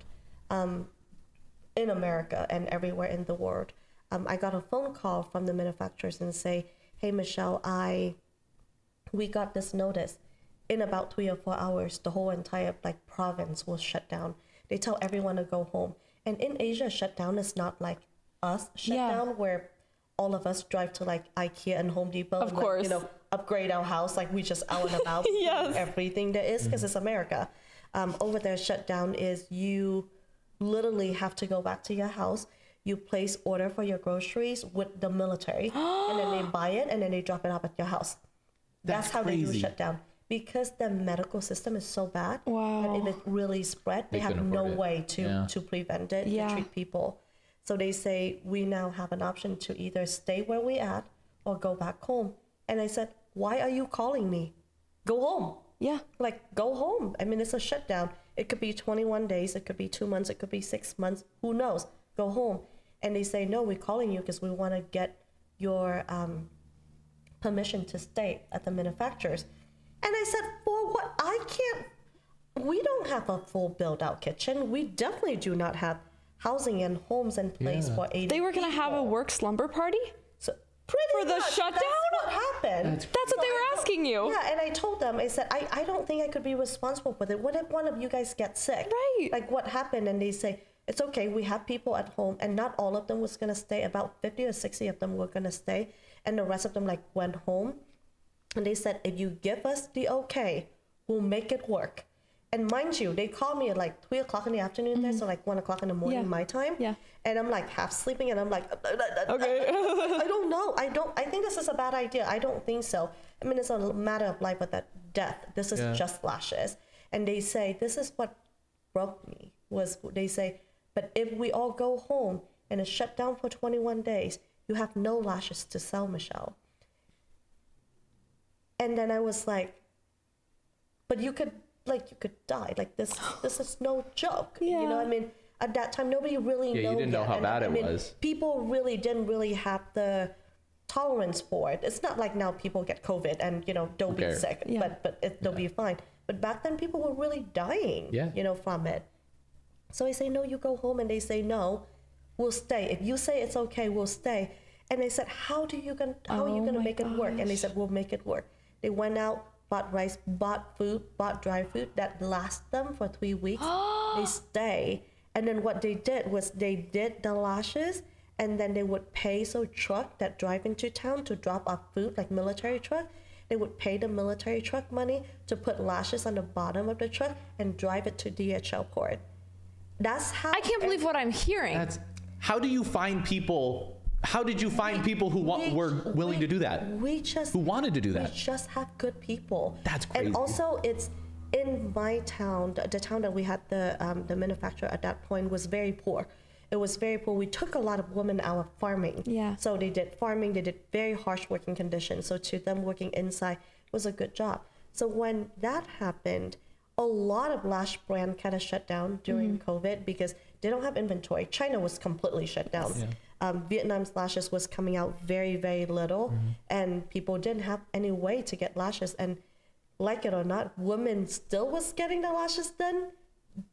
in America and everywhere in the world. I got a phone call from the manufacturers and say, hey, Michelle, we got this notice. In about 3 or 4 hours, the whole entire like province was shut down. They tell everyone to go home. And in Asia, shutdown is not like us shutdown, where all of us drive to like IKEA and Home Depot of course. Like, you know, upgrade our house. Like we just out and about, everything there is, because it's America. Over there, shutdown is you literally have to go back to your house. You place order for your groceries with the military, and then they buy it and then they drop it off at your house. That's how they do shutdown. Because the medical system is so bad, and if it really spread, they have no way to prevent it, to treat people. So they say, we now have an option to either stay where we at or go back home. And I said, why are you calling me? Go home. Yeah. Like, go home. I mean, it's a shutdown. It could be 21 days, it could be 2 months, it could be 6 months, who knows? Go home. And they say, no, we're calling you because we want to get your permission to stay at the manufacturers. And I said, for what? We don't have a full built out kitchen. We definitely do not have housing and homes in place for 80 They were going to have a work slumber party? So pretty For the much, shutdown? That's what happened. That's what they were asking you. Yeah, and I told them, I said, I don't think I could be responsible for it. What if one of you guys gets sick? Right. Like what happened? And they say, it's okay, we have people at home, and not all of them was gonna stay. About 50 or 60 of them were gonna stay, and the rest of them like went home. And they said, if you give us the okay, we'll make it work. And mind you, they called me at like 3 o'clock in the afternoon there, so like 1 o'clock in the morning my time. Yeah. And I'm like half sleeping, and I'm like, Okay. I don't know. I think this is a bad idea. I don't think so. I mean, it's a matter of life or death. This is just lashes. And they say, this is what broke me, was they say, but if we all go home and it's shut down for 21 days, you have no lashes to sell, Michelle. And then I was like, but you could die. Like this is no joke. Yeah. You know, I mean, at that time, nobody really knew. Yeah, you didn't know how bad it was. People really didn't have the tolerance for it. It's not like now people get COVID and, you know, don't be sick, but they'll be fine. But back then people were really dying, you know, from it. So I say, no, you go home. And they say, no, we'll stay. If you say it's okay, we'll stay. And they said, how are you going to make it work? And they said, we'll make it work. They went out, bought rice, bought food, bought dry food that lasts them for 3 weeks. They stay. And then what they did was they did the lashes, and then they would pay a truck that drive into town to drop off food, like military truck. They would pay the military truck money to put lashes on the bottom of the truck and drive it to DHL port. That's how. I can't believe what I'm hearing. How do you find people? How did you find people who were willing to do that? Who wanted to do that? We just have good people. That's crazy. And also, it's in my town. The town that we had the manufacturer at that point was very poor. It was very poor. We took a lot of women out of farming. Yeah. So they did farming. They did very harsh working conditions. So to them, working inside was a good job. So when that happened, a lot of lash brand kind of shut down during COVID because they don't have inventory. China was completely shut down. Yeah. Vietnam's lashes was coming out very, very little, and people didn't have any way to get lashes. And like it or not, women still was getting the lashes done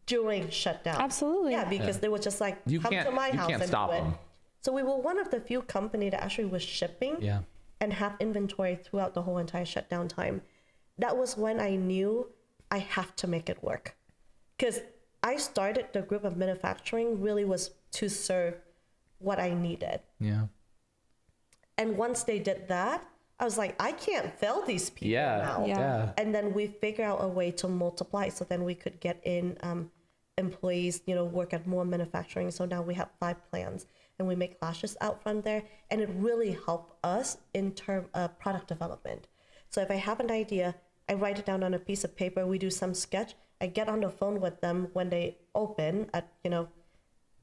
during shutdown. Absolutely. Yeah, because they were just like, come to my house and do it. So we were one of the few company that actually was shipping and have inventory throughout the whole entire shutdown time. That was when I knew I have to make it work. Because I started the group of manufacturing really was to serve what I needed. Yeah. And once they did that, I was like, I can't fail these people now. Yeah. And then we figure out a way to multiply, so then we could get in employees, you know, work at more manufacturing. So now we have 5 plants, and we make lashes out from there. And it really helped us in terms of product development. So if I have an idea, I write it down on a piece of paper. We do some sketch. I get on the phone with them when they open at,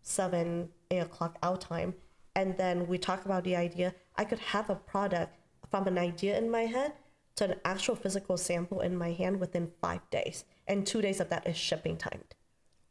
7, 8 o'clock our time. And then we talk about the idea. I could have a product from an idea in my head to an actual physical sample in my hand within 5 days. And 2 days of that is shipping timed.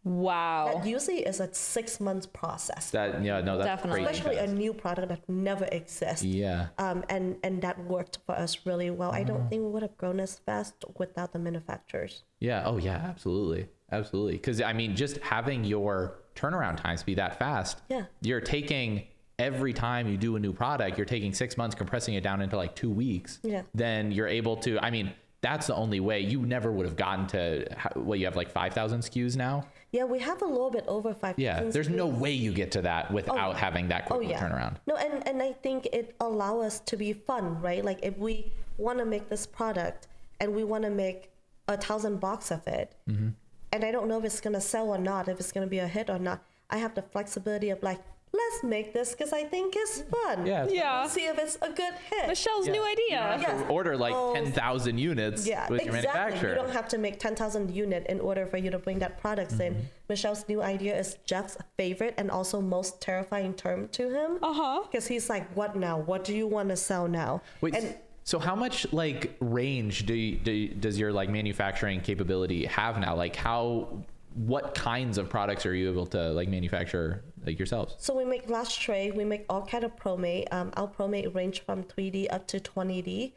Wow. That usually is a 6 months process. That's Definitely. crazy. Especially a new product that never exists. Yeah. And that worked for us really well. I don't think we would have grown as fast without the manufacturers. Yeah. Oh yeah, absolutely. Because I mean, just having your turnaround times be that fast. Yeah. You're taking, every time you do a new product, you're taking 6 months, compressing it down into like 2 weeks. Yeah. Then you're able to, I mean, that's the only way. You never would have gotten to, you have like 5,000 SKUs now? Yeah, we have a little bit over 5,000. Yeah, there's no way you get to that without having that quick turnaround. No, and I think it allows us to be fun, right? Like if we want to make this product and we want to make 1,000 box of it, and I don't know if it's going to sell or not, if it's going to be a hit or not, I have the flexibility of like, let's make this because I think it's fun. Yeah. See if it's a good hit. Michelle's new idea. You don't have to order like 10,000 units with your manufacturer. You don't have to make 10,000 units in order for you to bring that products in. Michelle's new idea is Jeff's favorite and also most terrifying term to him. Because he's like, what now? What do you want to sell now? Wait, so how much like range does your like manufacturing capability have now? Like how what kinds of products are you able to like manufacture like yourselves? So we make lash tray, we make all kind of promade. Our promade range from 3D up to 20D.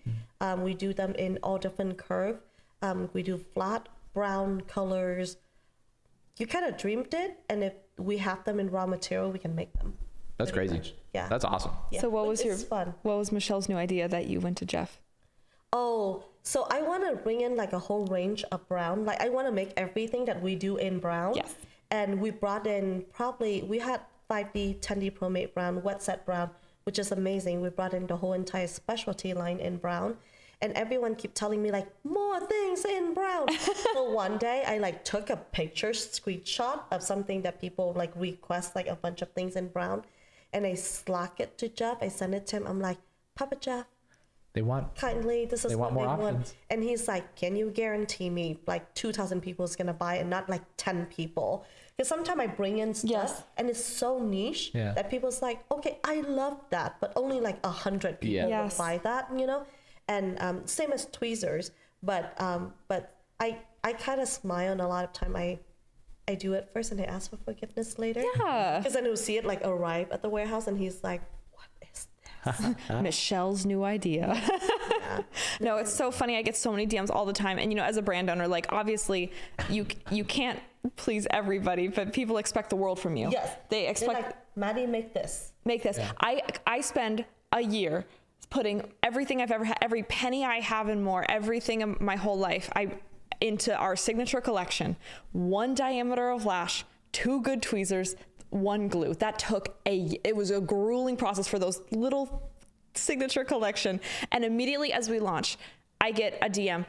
We do them in all different curve. We do flat, brown colors. You kind of dreamed it, and if we have them in raw material, we can make them. That's crazy. Much. Yeah. That's awesome. Yeah. So what was fun. What was Michelle's new idea that you went to Jeff? Oh, so I want to bring in like a whole range of brown. Like I want to make everything that we do in brown. Yes. And we brought in we had 5D, 10D promade brown, wet set brown, which is amazing. We brought in the whole entire specialty line in brown. And everyone keep telling me like, more things in brown. So one day I like took a picture screenshot of something that people like request, like a bunch of things in brown. And I slack it to Jeff. I send it to him. I'm like, Papa Jeff, They want kindly, this is what more they want. options. And he's like, can you guarantee me like 2,000 people is gonna buy and not like 10 people? Because sometimes I bring in stuff Yes. and it's so niche that people's like, okay, I love that, but only like 100 people will Yes. buy that, you know? And same as tweezers, but I kind of smile, and a lot of time I do it first and I ask for forgiveness later. Yeah. Because then he'll see it like arrive at the warehouse and he's like, what is this? Michelle's new idea. No, it's so funny. I get so many DMs all the time. And, you know, as a brand owner, like, obviously, you can't please everybody, but people expect the world from you. Yes. They They're expect... like, Maddie, make this. Make this. Yeah. I spend a year putting everything I've ever had, every penny I have and more, everything in my whole life, into our signature collection. 1 diameter of lash, 2 good tweezers, 1 glue. That took it was a grueling process for those little signature collection. And immediately as we launch, I get a DM.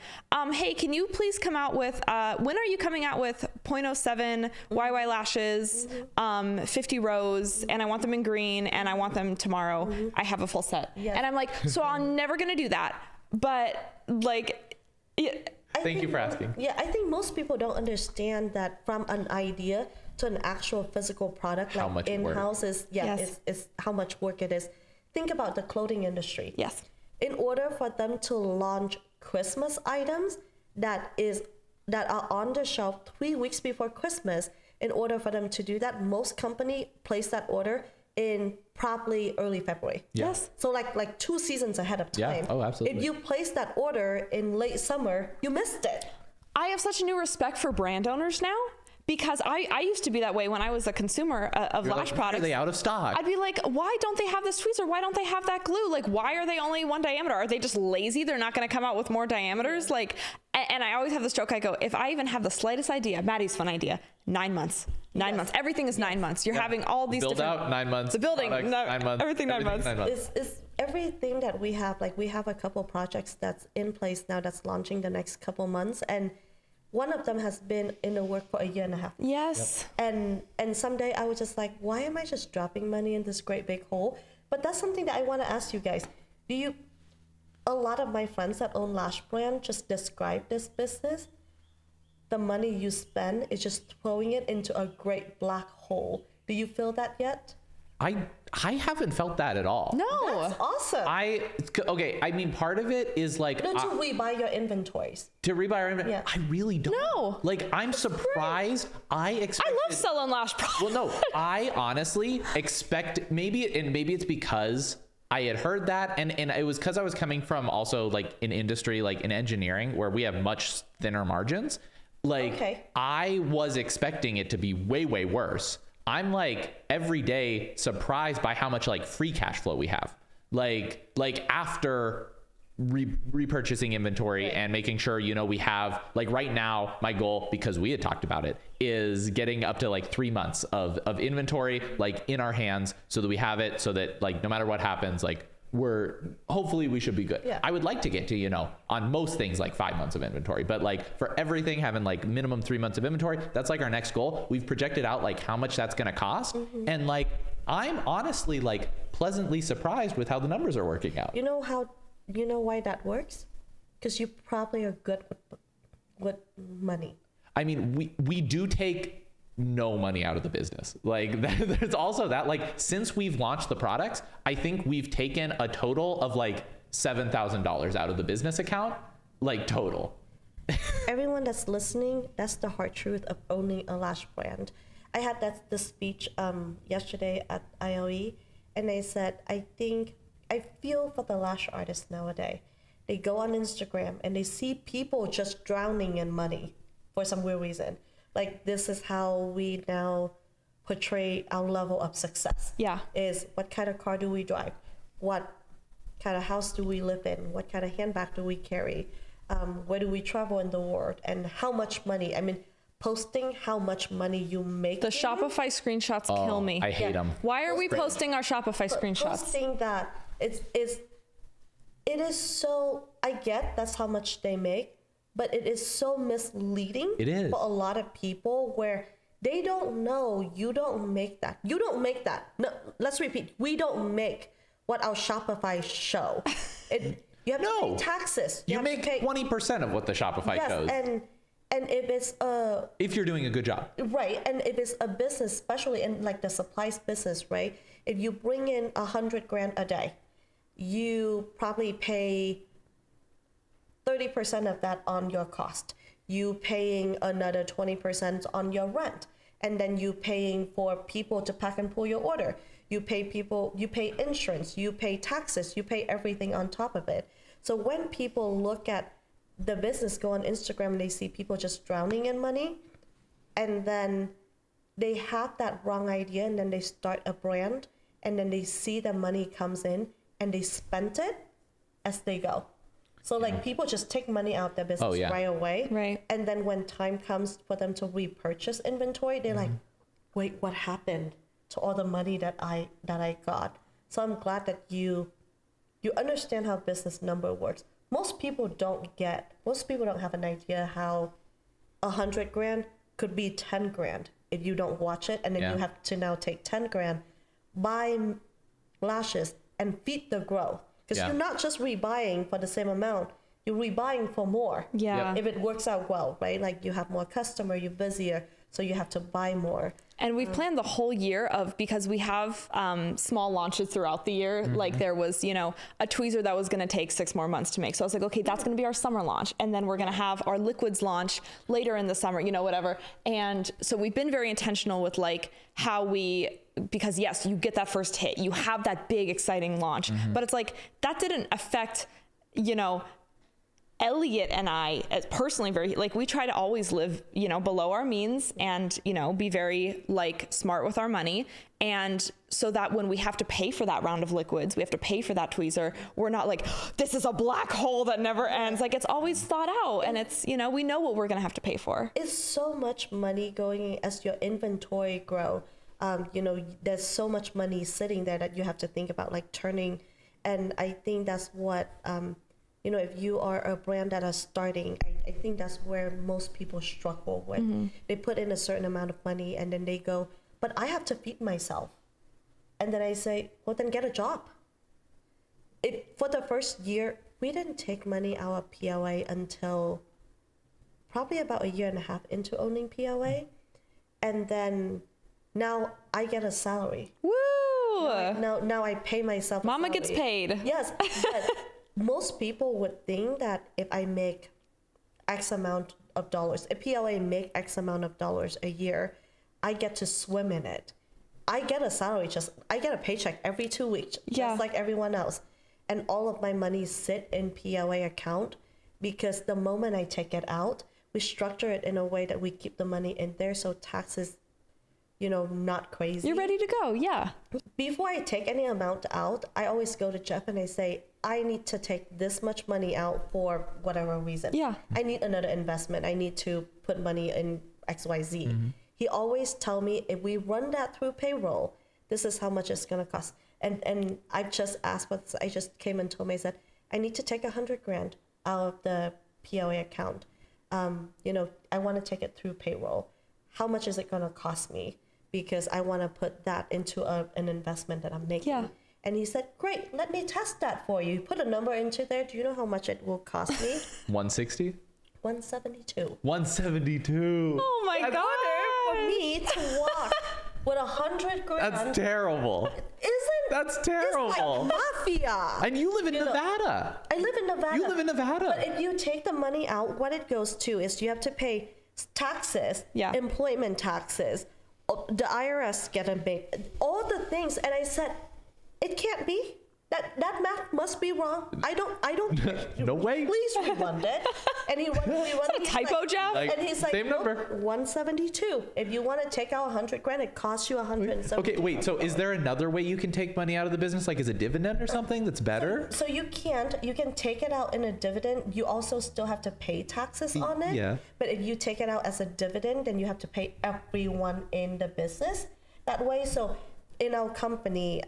Hey, can you please come out with, when are you coming out with 0.07 YY lashes, 50 rows, and I want them in green, and I want them tomorrow. I have a full set. Yes. And I'm like, so I'm never gonna do that. But like, Thank you for asking. Yeah, I think most people don't understand that from an idea to an actual physical product, How like much work. in-house is how much work it is. Think about the clothing industry. yes. In order for them to launch Christmas items that are on the shelf 3 weeks before Christmas, in order for them to do that, most company place that order in probably early February. Yeah. Yes. So like 2 seasons ahead of Yeah. time. Oh, absolutely. If you place that order in late summer, you missed it. I have such a new respect for brand owners now, because I used to be that way when I was a consumer of You're lash like, products. Are they out of stock? I'd be like, why don't they have this tweezer? Why don't they have that glue? Like, why are they only 1 diameter? Are they just lazy? They're not going to come out with more diameters? Like, and I always have this joke. I go, if I even have the slightest idea, Maddie's fun idea, 9 months. 9 months. Everything is 9 months. You're having all these Build different... out 9 months. The building, products, 9 months. everything 9 months. 9 months. Is everything that we have, like we have a couple projects that's in place now that's launching the next couple months, and one of them has been in the work for 1.5 years. Yes. And someday I was just like, why am I just dropping money in this great big hole? But that's something that I want to ask you guys. A lot of my friends that own lash brand just describe this business. The money you spend is just throwing it into a great black hole. Do you feel that yet? I haven't felt that at all. No. That's awesome. I mean, part of it is like No, to rebuy your inventories. to rebuy our inventory. Yeah. I really don't. No. Like, I'm surprised. I expected. I love selling lash products. Well, no, I honestly expect maybe it's because I had heard that, and it was because I was coming from also like an industry like in engineering where we have much thinner margins. Like, Okay. I was expecting it to be way worse. I'm like every day surprised by how much like free cash flow we have. Like after repurchasing inventory and making sure, you know, we have like right now, my goal, because we had talked about it, is getting up to like 3 months of inventory like in our hands so that we have it so that like no matter what happens, like hopefully we should be good. Yeah. I would like to get to, you know, on most things like 5 months of inventory, but like for everything having like minimum 3 months of inventory, that's like our next goal. We've projected out like how much that's going to cost. And like, I'm honestly like pleasantly surprised with how the numbers are working out. You know why that works? Because you probably are good with money. I mean, we do take no money out of the business. Like there's also that, like, since we've launched the products, I think we've taken a total of like $7,000 out of the business account, like total. everyone that's listening, that's the hard truth of owning a lash brand. I had the speech yesterday at IOE, and they said, I feel for the lash artists nowadays. They go on Instagram and they see people just drowning in money for some weird reason. Like, this is how we now portray our level of success. Yeah. Is what kind of car do we drive? What kind of house do we live in? What kind of handbag do we carry? Where do we travel in the world? And how much money? I mean, posting how much money you make. The Shopify screenshots kill me. I hate them. Why are we posting our Shopify screenshots? Posting that, it is so, I get that's how much they make, but it is so misleading. It is. For a lot of people where they don't know you don't make that. You don't make that. No, let's repeat. We don't make what our Shopify show. You have to pay taxes. You make 20% of what the Shopify shows. And if it's if you're doing a good job. Right. And if it's a business, especially in like the supplies business, right? If you bring in $100,000 a day, you probably pay 30% of that on your cost. You paying another 20% on your rent. And then you paying for people to pack and pull your order. You pay insurance, you pay taxes, you pay everything on top of it. So when people look at the business, go on Instagram, and they see people just drowning in money, and then they have that wrong idea, and then they start a brand, and then they see the money comes in, and they spend it as they go. So like people just take money out of their business right away. Right. And then when time comes for them to repurchase inventory, they're like, wait, what happened to all the money that I got? So I'm glad that you understand how business number works. Most people don't have an idea how $100,000 could be $10,000 if you don't watch it, and then you have to now take $10,000, buy lashes, and feed the growth. Because you're not just rebuying for the same amount, you're rebuying for more. Yeah. If it works out well, right? Like you have more customer, you're busier, so you have to buy more. And we've planned the whole year because we have small launches throughout the year. Like there was, a tweezer that was going to take 6 more months to make. So I was like, okay, that's going to be our summer launch. And then we're going to have our liquids launch later in the summer, whatever. And so we've been very intentional with like how because yes, you get that first hit, you have that big, exciting launch, but it's like, that didn't affect, Elliot and I personally we try to always live, below our means and, be very smart with our money. And so that when we have to pay for that round of liquids, we have to pay for that tweezer, we're not like, this is a black hole that never ends. Like it's always thought out, and it's, we know what we're going to have to pay for. It's so much money going as your inventory grow. There's so much money sitting there that you have to think about like turning. And I think that's what, if you are a brand that is starting, I think that's where most people struggle with. They put in a certain amount of money and then they go, but I have to feed myself. And then I say, well, then get a job. For the first year, we didn't take money out of PLA until probably about 1.5 years into owning PLA. And then now I get a salary. Woo! Now I pay myself. Mama gets paid. Yes, but most people would think that if I make X amount of dollars, if PLA make X amount of dollars a year, I get to swim in it. I get a salary, I get a paycheck every 2 weeks, just like everyone else. And all of my money sit in PLA account because the moment I take it out, we structure it in a way that we keep the money in there so taxes, not crazy. You're ready to go, yeah. Before I take any amount out, I always go to Jeff and I say, I need to take this much money out for whatever reason. Yeah. I need another investment. I need to put money in XYZ. He always tell me, if we run that through payroll, this is how much it's going to cost. And I just asked, I just came and told me, I said, I need to take $100,000 out of the PLA account. I want to take it through payroll. How much is it going to cost me? Because I want to put that into an investment that I'm making. Yeah. And he said, great, let me test that for you. Put a number into there. Do you know how much it will cost me? 160? 172. 172. Oh my God. For me to walk with $100,000. That's terrible. Isn't That's terrible. It's like mafia. And you live in Nevada. I live in Nevada. You live in Nevada. But if you take the money out, what it goes to is you have to pay taxes, employment taxes. The IRS get a big, all the things. And I said, it can't be. That math must be wrong. I don't. No way. Please rerun it. And he runs. Is that a typo, Jeff? Like, and he's like, same number. 172. If you want to take out $100,000, it costs you $170. Okay, wait. So is there another way you can take money out of the business, like as a dividend or something that's better? So you can't. You can take it out in a dividend. You also still have to pay taxes on it. Yeah. But if you take it out as a dividend, then you have to pay everyone in the business that way. So in our company,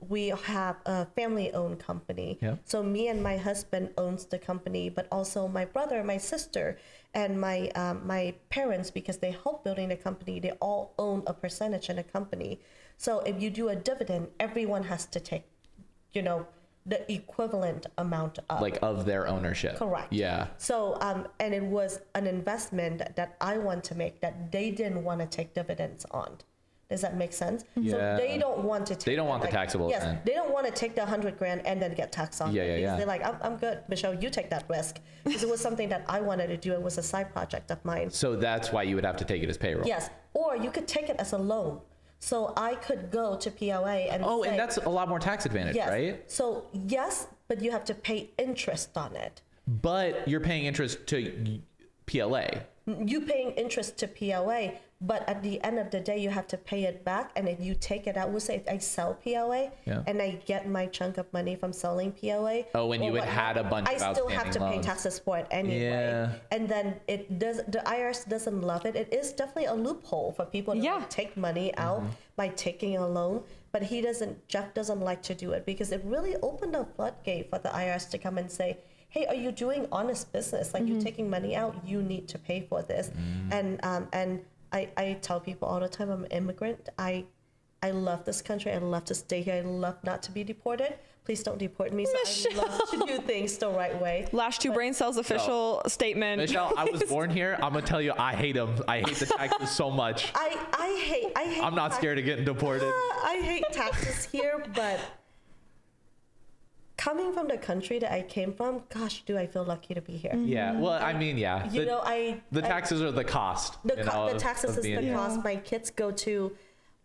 we have a family-owned company. Yeah. So me and my husband owns the company, but also my brother, my sister, and my parents, because they help building the company, they all own a percentage in the company. So if you do a dividend, everyone has to take, the equivalent amount of their ownership. Correct. Yeah. So and it was an investment that I want to make that they didn't want to take dividends on. Does that make sense? Yeah. So they don't want to take. They don't want the taxable. Yes, they don't want to take the $100,000 and then get taxed on. Yeah. They're like, I'm good, Michelle. You take that risk, because it was something that I wanted to do. It was a side project of mine. So that's why you would have to take it as payroll. Yes, or you could take it as a loan. So I could go to PLA and say, and that's a lot more tax advantage, yes. right? So yes, but you have to pay interest on it. But you're paying interest to PLA. You paying interest to PLA, but at the end of the day, you have to pay it back. And if you take it out, we'll say if I sell PLA and I get my chunk of money from selling PLA. Oh, and you had a bunch of outstanding I still have to pay taxes for it anyway. Yeah. And then the IRS doesn't love it. It is definitely a loophole for people to take money out by taking a loan. But Jeff doesn't like to do it, because it really opened a floodgate for the IRS to come and say, hey, are you doing honest business? Like, you're taking money out, you need to pay for this. And I tell people all the time, I'm an immigrant. I love this country. I love to stay here. I love not to be deported. Please don't deport me. So I love to do things the right way. Lash 2 Brain Cells official statement. Michelle, I was born here. I'm gonna tell you, I hate them. I hate the taxes so much. I hate. I'm not scared of getting deported. I hate taxes here, but coming from the country that I came from, gosh, do I feel lucky to be here. Yeah, well, I mean, yeah. The taxes are the cost. The taxes is the cost. My kids go to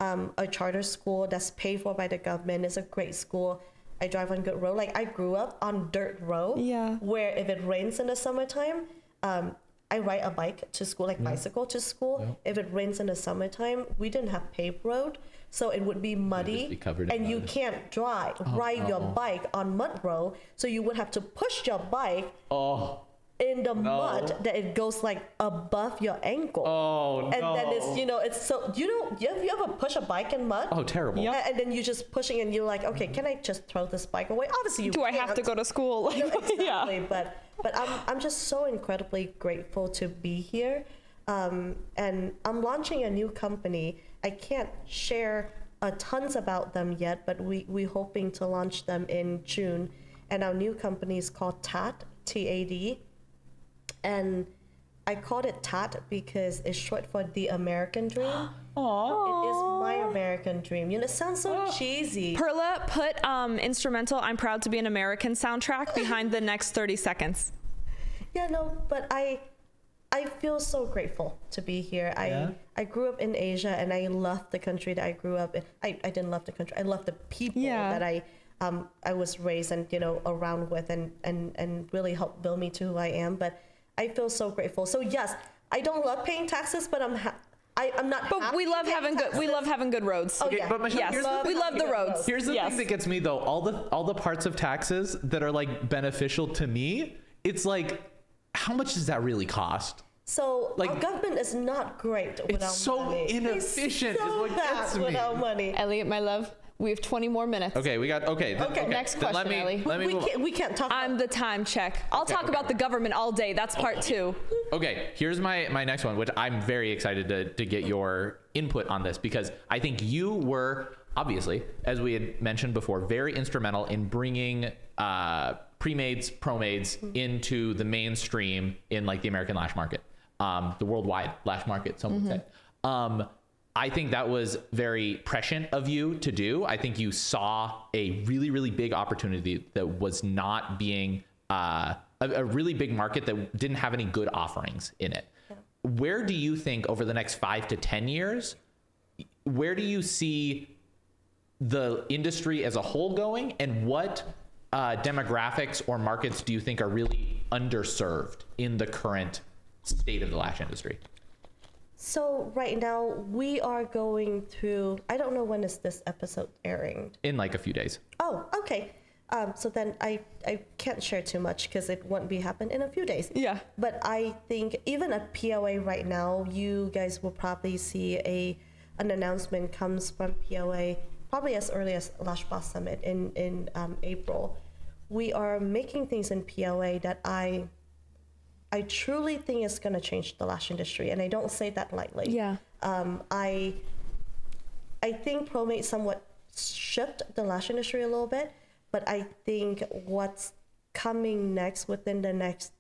a charter school that's paid for by the government. It's a great school. I drive on good road. Like, I grew up on dirt road, where if it rains in the summertime, I ride a bike to school, like bicycle to school. Yep. If it rains in the summertime, we didn't have paved road, so it would be muddy, and you can't ride your bike on mud road. So you would have to push your bike in the mud that it goes like above your ankle. And then it's so have you ever push a bike in mud? Oh, terrible. Yep. And then you're just pushing, and you're like, okay, can I just throw this bike away? Obviously, you can't. I have to go to school? Exactly. But I'm just so incredibly grateful to be here. And I'm launching a new company. I can't share tons about them yet, but we're hoping to launch them in June. And our new company is called TAD, T-A-D. And I called it TAD because it's short for the American Dream. Aww. It is my American dream. It sounds so cheesy. Perla, put instrumental "I'm Proud to Be an American" soundtrack behind the next 30 seconds. Yeah, no, but I feel so grateful to be here. I grew up in Asia, and I love the country that I grew up in. I didn't love the country. I love the people that I was raised and around with, and really helped build me to who I am. But I feel so grateful. So yes, I don't love paying taxes, but I'm not. But we love having good roads. Okay, but Michelle, we love the roads. Here's the thing that gets me though. All the parts of taxes that are like beneficial to me, it's like, how much does that really cost? So our government is not great without money. It's so inefficient. It's so is what gets me. without money. Elliot, my love, we have 20 more minutes. Okay, we got okay. Next question, Ellie. We can't talk. I'm the time check. I'll talk about the government all day. That's part 2. Okay, here's my next one, which I'm very excited to get your input on this, because I think you were obviously, as we had mentioned before, very instrumental in bringing pre-mades, pro-mades into the mainstream in like the American lash market, the worldwide lash market, some would say. I think that was very prescient of you to do. I think you saw a really, really big opportunity that was not being a really big market that didn't have any good offerings in it. Yeah. Where do you think over the next 5 to 10 years, where do you see the industry as a whole going, and what demographics or markets do you think are really underserved in the current state of the lash industry? So right now we are going through, I don't know when is this episode airing. In like a few days. Oh, okay. So then I can't share too much because it won't be happen in a few days. Yeah. But I think even at PLA right now, you guys will probably see an announcement comes from PLA probably as early as Lash Boss Summit in April. We are making things in PLA that I truly think is going to change the lash industry, and I don't say that lightly. Yeah. I think ProMate somewhat shift the lash industry a little bit, but I think what's coming next within the next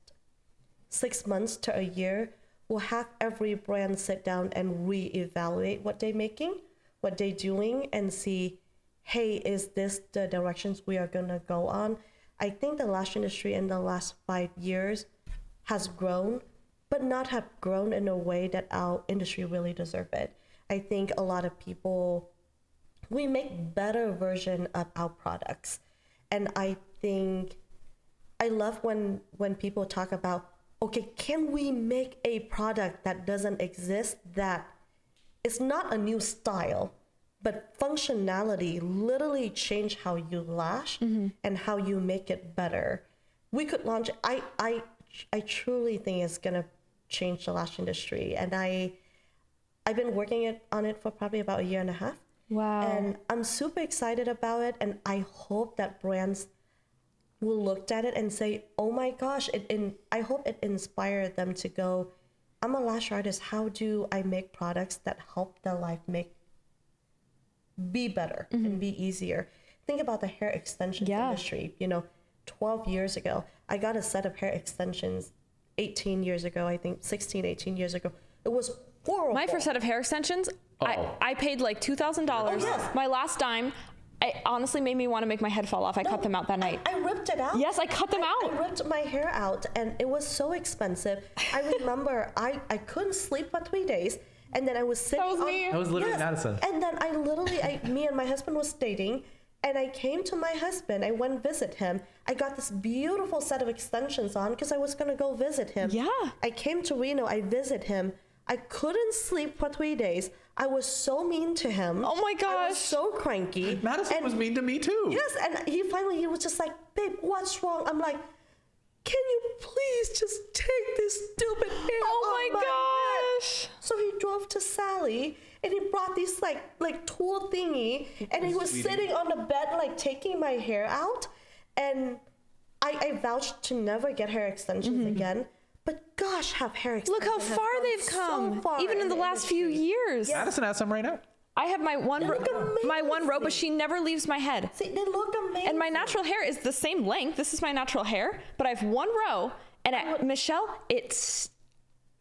6 months to a year will have every brand sit down and reevaluate what they're making, what they're doing, and see, hey, is this the directions we are going to go on? I think the lash industry in the last 5 years has grown, but not have grown in a way that our industry really deserve it. I think a lot of people, we make better version of our products. And I think, I love when people talk about, okay, can we make a product that doesn't exist, that it's not a new style, but functionality literally change how you lash and how you make it better. We could launch, I truly think it's gonna change the lash industry, and I've been working on it for probably about 1.5 years. Wow. And I'm super excited about it, and I hope that brands will look at it and say, oh my gosh, I hope it inspired them to go, I'm a lash artist, how do I make products that help their life be better and be easier? Think about the hair extensions industry. 12 years ago, I got a set of hair extensions 18 years ago, I think 16, 18 years ago. It was horrible. My first set of hair extensions, I paid like $2,000. Oh, yes. My last dime, it honestly made me want to make my head fall off. I cut them out that night. I ripped it out. Yes, I cut them out. I ripped my hair out, and it was so expensive. I remember I couldn't sleep for 3 days, and then I was sitting That was me. That was literally Madison. And then me and my husband was dating, and I came to my husband. I went visit him. I got this beautiful set of extensions on because I was going to go visit him. Yeah. I came to Reno. I visit him. I couldn't sleep for 3 days. I was so mean to him. Oh my gosh. I was so cranky. Madison was mean to me too. Yes, and he was just like, babe, what's wrong? I'm like, can you please just take this stupid hair Oh my gosh. head? So he drove to Sally, and he brought these like tool thingy, and he was sitting on the bed like taking my hair out, and I vouched to never get hair extensions again. But gosh, have hair extensions. Look how far they've come, so far even in the last few years. Madison has some right now. I have my one look row, but she never leaves my head. See, they look amazing. And my natural hair is the same length. This is my natural hair, but I have one row. And Michelle, it's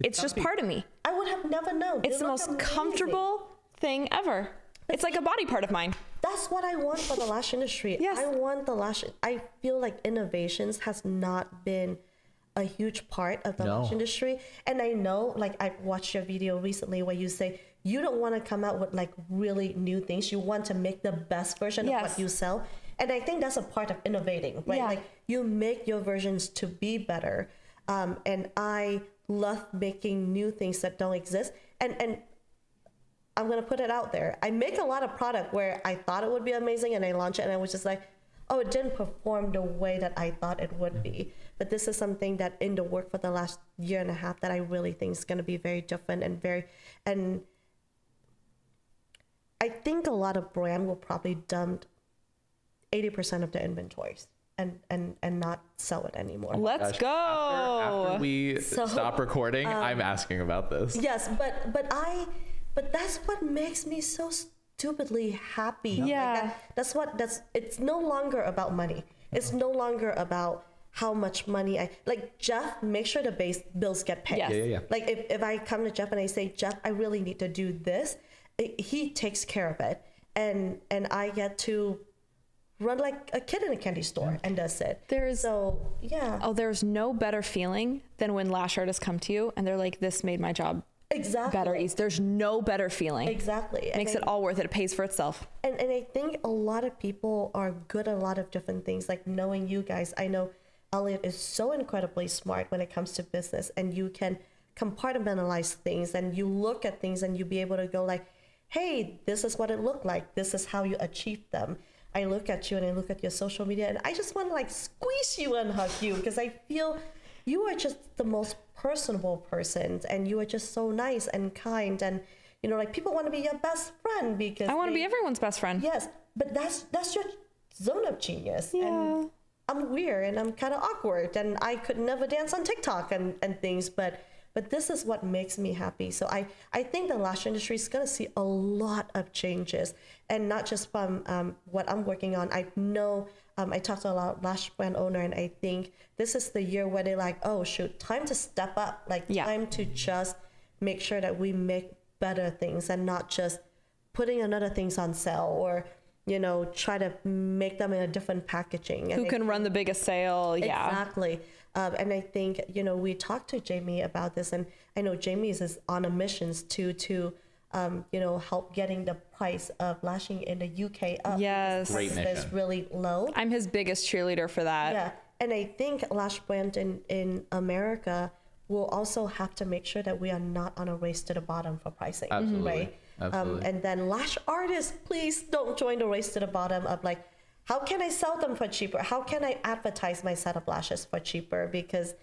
just part of me. I would have never known. It's They the look most amazing. comfortable thing ever. It's like a body part of mine. That's what I want for the lash industry. Yes. I want the lash. I feel like innovations has not been a huge part of the lash industry. And I know, like, I watched your video recently where you say you don't want to come out with like really new things. You want to make the best version of what you sell. And I think that's a part of innovating, right? Yeah. Like, you make your versions to be better. And I love making new things that don't exist. And I'm going to put it out there. I make a lot of product where I thought it would be amazing, and I launch it, and I was just like, oh, it didn't perform the way that I thought it would be. But this is something that in the work for the last 1.5 years that I really think is going to be very different and I think a lot of brand will probably dump 80% of their inventories and not sell it anymore. Let's go. After we stop recording, I'm asking about this. Yes, but that's what makes me so stupidly happy. Yeah. Like it's no longer about money. It's no longer about how much money Jeff, make sure the bills get paid. Yes. Yeah. Like if I come to Jeff and I say, Jeff, I really need to do this, he takes care of it, and I get to run like a kid in a candy store, and that's it. There's no better feeling than when lash artists come to you and they're like, this made my job better. There's no better feeling. Exactly. Makes it all worth it. It pays for itself. And I think a lot of people are good at a lot of different things. Like knowing you guys, I know Elliot is so incredibly smart when it comes to business, and you can compartmentalize things, and you look at things and you be able to go like, hey, this is what it looked like. This is how you achieved them. I look at you and I look at your social media, and I just want to like squeeze you and hug you, because I feel you are just the most personable person, and you are just so nice and kind, and you know, like people want to be your best friend because I want to be everyone's best friend. Yes, but that's your zone of genius. Yeah. And I'm weird and I'm kind of awkward, and I could never dance on TikTok and things, but this is what makes me happy. So I think the lash industry is going to see a lot of changes, and not just from what I'm working on. I know I talked to a lot of lash brand owner, and I think this is the year where they're like, oh shoot, time to step up, like time to just make sure that we make better things and not just putting another things on sale, or you know, try to make them in a different packaging. Who can run the biggest sale? Yeah, exactly. And I think, you know, we talked to Jamie about this, and I know Jamie's is on a mission to you know, help getting the price of lashing in the UK up. Yes. Great mission. It's really low. I'm his biggest cheerleader for that. Yeah. And I think lash brand in America will also have to make sure that we are not on a race to the bottom for pricing. Absolutely. Right? Absolutely. And then lash artists, please don't join the race to the bottom of like, how can I sell them for cheaper? How can I advertise my set of lashes for cheaper? Because,